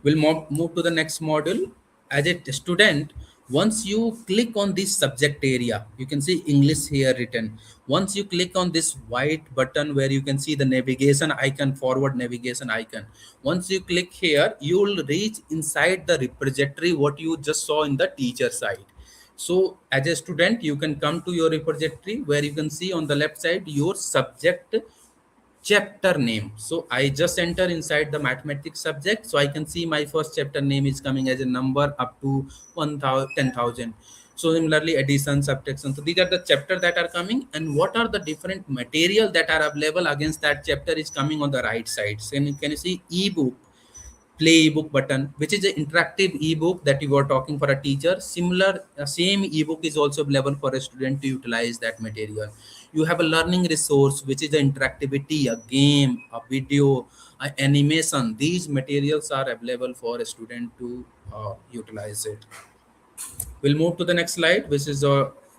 We'll move to the next module. As a student, once you click on this subject area, you can see English here written. Once you click on this white button where you can see the navigation icon, forward navigation icon, once you click here, you will reach inside the repository what you just saw in the teacher side. So as a student, you can come to your repository where you can see on the left side your subject chapter name. So I just enter inside the mathematics subject, so I can see my first chapter name is coming as a number up to 10,000. So similarly, addition, subtraction, so these are the chapters that are coming, and what are the different material that are available against that chapter is coming on the right side. So can you see ebook, play ebook button, which is an interactive ebook that you were talking for a teacher. Similar same ebook is also available for a student to utilize that material. You have a learning resource, which is the interactivity, a game, a video, animation. These materials are available for a student to utilize it. We'll move to the next slide, which is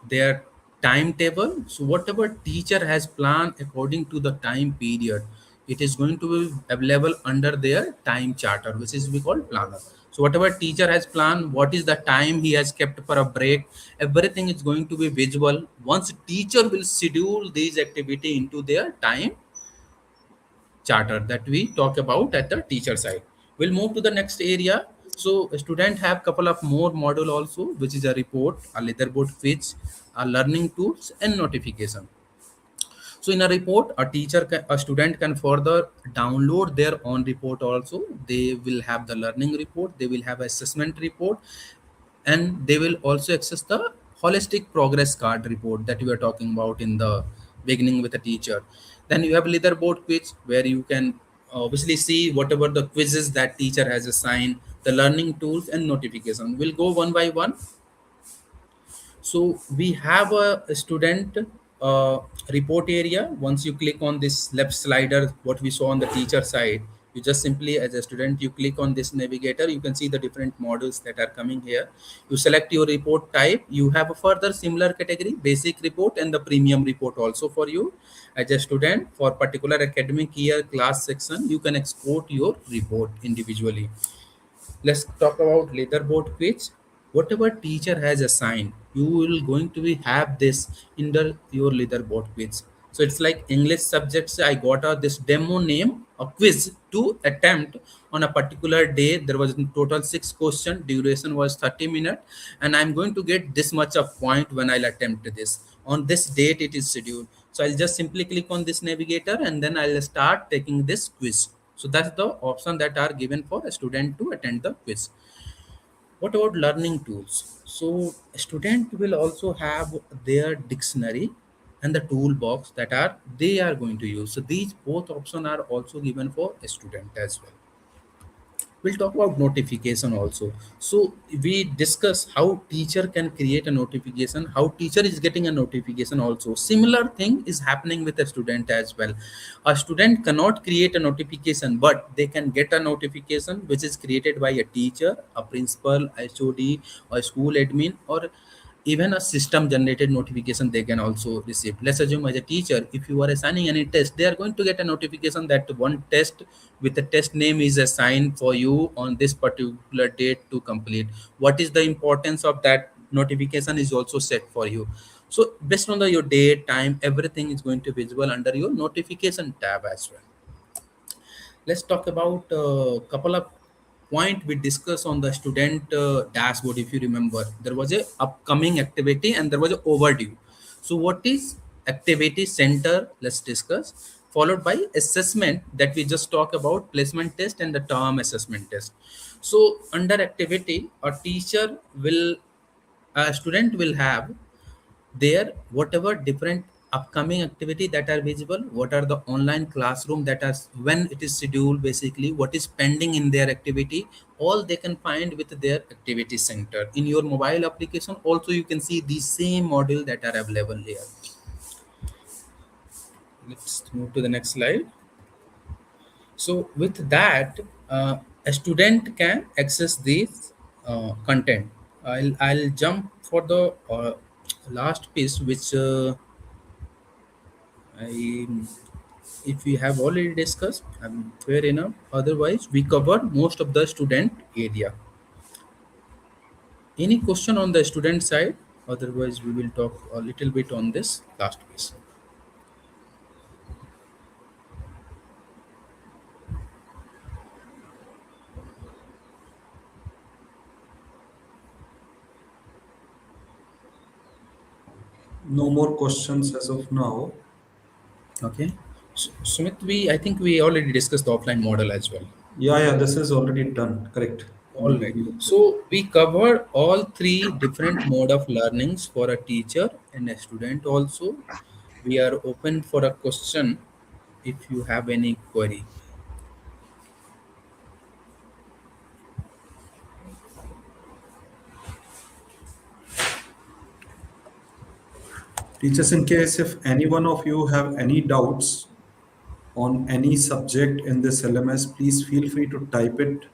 their timetable. So whatever teacher has planned according to the time period, it is going to be available under their time charter, which is we call planner. So whatever teacher has planned, what is the time he has kept for a break, everything is going to be visual. Once teacher will schedule these activity into their time charter that we talk about at the teacher side. We'll move to the next area. So a student have couple of more module also, which is a report, a leaderboard quiz, a learning tools, and notification. So in a report, a student can further download their own report also. They will have the learning report, they will have assessment report, and they will also access the holistic progress card report that we are talking about in the beginning with a teacher. Then you have leaderboard quiz, where you can obviously see whatever the quizzes that teacher has assigned, the learning tools and notification. We'll go one by one. So we have a student report area. Once you click on this left slider, what we saw on the teacher side, you just simply, as a student, you click on this navigator, you can see the different modules that are coming here. You select your report type. You have a further similar category, basic report and the premium report also for you. As a student, for particular academic year class section, you can export your report individually. Let's talk about leaderboard quiz. Whatever teacher has assigned, you will going to be have this in your leaderboard quiz. So it's like English subjects. I got this demo name, a quiz to attempt on a particular day. There was in total 6 questions. Duration was 30 minutes, and I'm going to get this much of point when I'll attempt this. On this date, it is scheduled. So I'll just simply click on this navigator, and then I'll start taking this quiz. So that's the option that are given for a student to attend the quiz. What about learning tools? So a student will also have their dictionary and the toolbox that they are going to use. So these both options are also given for a student as well. We'll talk about notification also. So we discuss how teacher can create a notification, how teacher is getting a notification also. Similar thing is happening with a student as well. A student cannot create a notification, but they can get a notification which is created by a teacher, a principal, HOD, or a school admin, or even a system generated notification they can also receive. Let's assume as a teacher, if you are assigning any test, they are going to get a notification that one test with a test name is assigned for you on this particular date to complete. What is the importance of that notification is also set for you. So based on your date, time, everything is going to be visible under your notification tab as well. Let's talk about a couple of point we discussed on the student dashboard. If you remember, there was a upcoming activity and there was a overdue. So what is activity center? Let's discuss, followed by assessment that we just talked about, placement test and the term assessment test. So under activity, a student will have there whatever different upcoming activity that are visible, what are the online classroom that are when it is scheduled, basically what is pending in their activity, all they can find with their activity center. In your mobile application also you can see the same module that are available here. Let's move to the next slide. So with that, a student can access this content. I'll jump for the last piece, which if we have already discussed, fair enough. Otherwise, we cover most of the student area. Any question on the student side? Otherwise, we will talk a little bit on this last piece. No more questions as of now. Okay. So, Sumit, I think we already discussed the offline model as well. Yeah, this is already done. Correct. All right. So we covered all 3 different mode of learnings for a teacher and a student also. We are open for a question if you have any query. Teachers, in case if any one of you have any doubts on any subject in this LMS, please feel free to type it.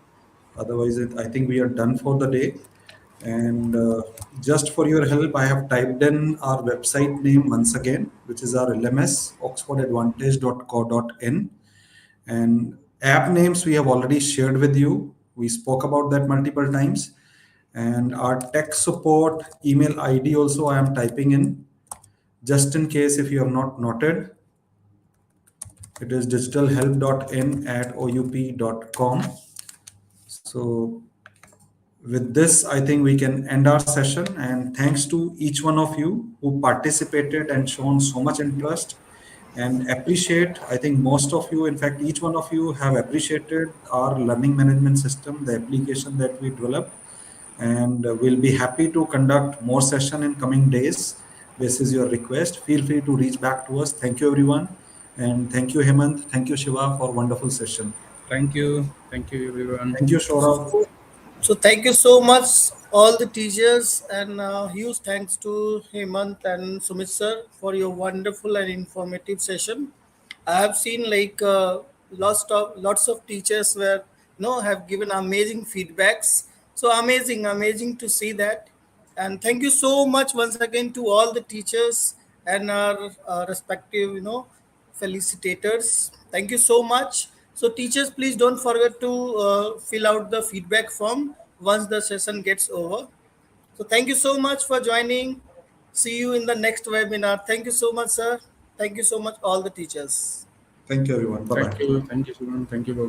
Otherwise, I think we are done for the day. And just for your help, I have typed in our website name once again, which is our LMS, oxfordadvantage.co.in. And app names we have already shared with you. We spoke about that multiple times. And our tech support email ID also I am typing in, just in case if you have not noted. It is digitalhelp.in@oup.com. So with this, I think we can end our session, and thanks to each one of you who participated and shown so much interest and appreciate. I think most of you, in fact, each one of you have appreciated our learning management system, the application that we developed, and we'll be happy to conduct more session in coming days. basis your request. Feel free to reach back to us. Thank you, everyone. And thank you, Hemant. Thank you, Shiva, for wonderful session. Thank you. Thank you, everyone. Thank you, Saurav. So thank you so much, all the teachers, and huge thanks to Hemant and Sumit sir for your wonderful and informative session. I have seen like lots of teachers were have given amazing feedbacks. So amazing to see that. And thank you so much once again to all the teachers and our respective felicitators. Thank you so much. So teachers, please don't forget to fill out the feedback form once the session gets over. So thank you so much for joining. See you in the next webinar. Thank you so much, sir. Thank you so much, all the teachers. Thank you, everyone. Bye-bye. Thank you. Thank you, Shivam. Thank you, both.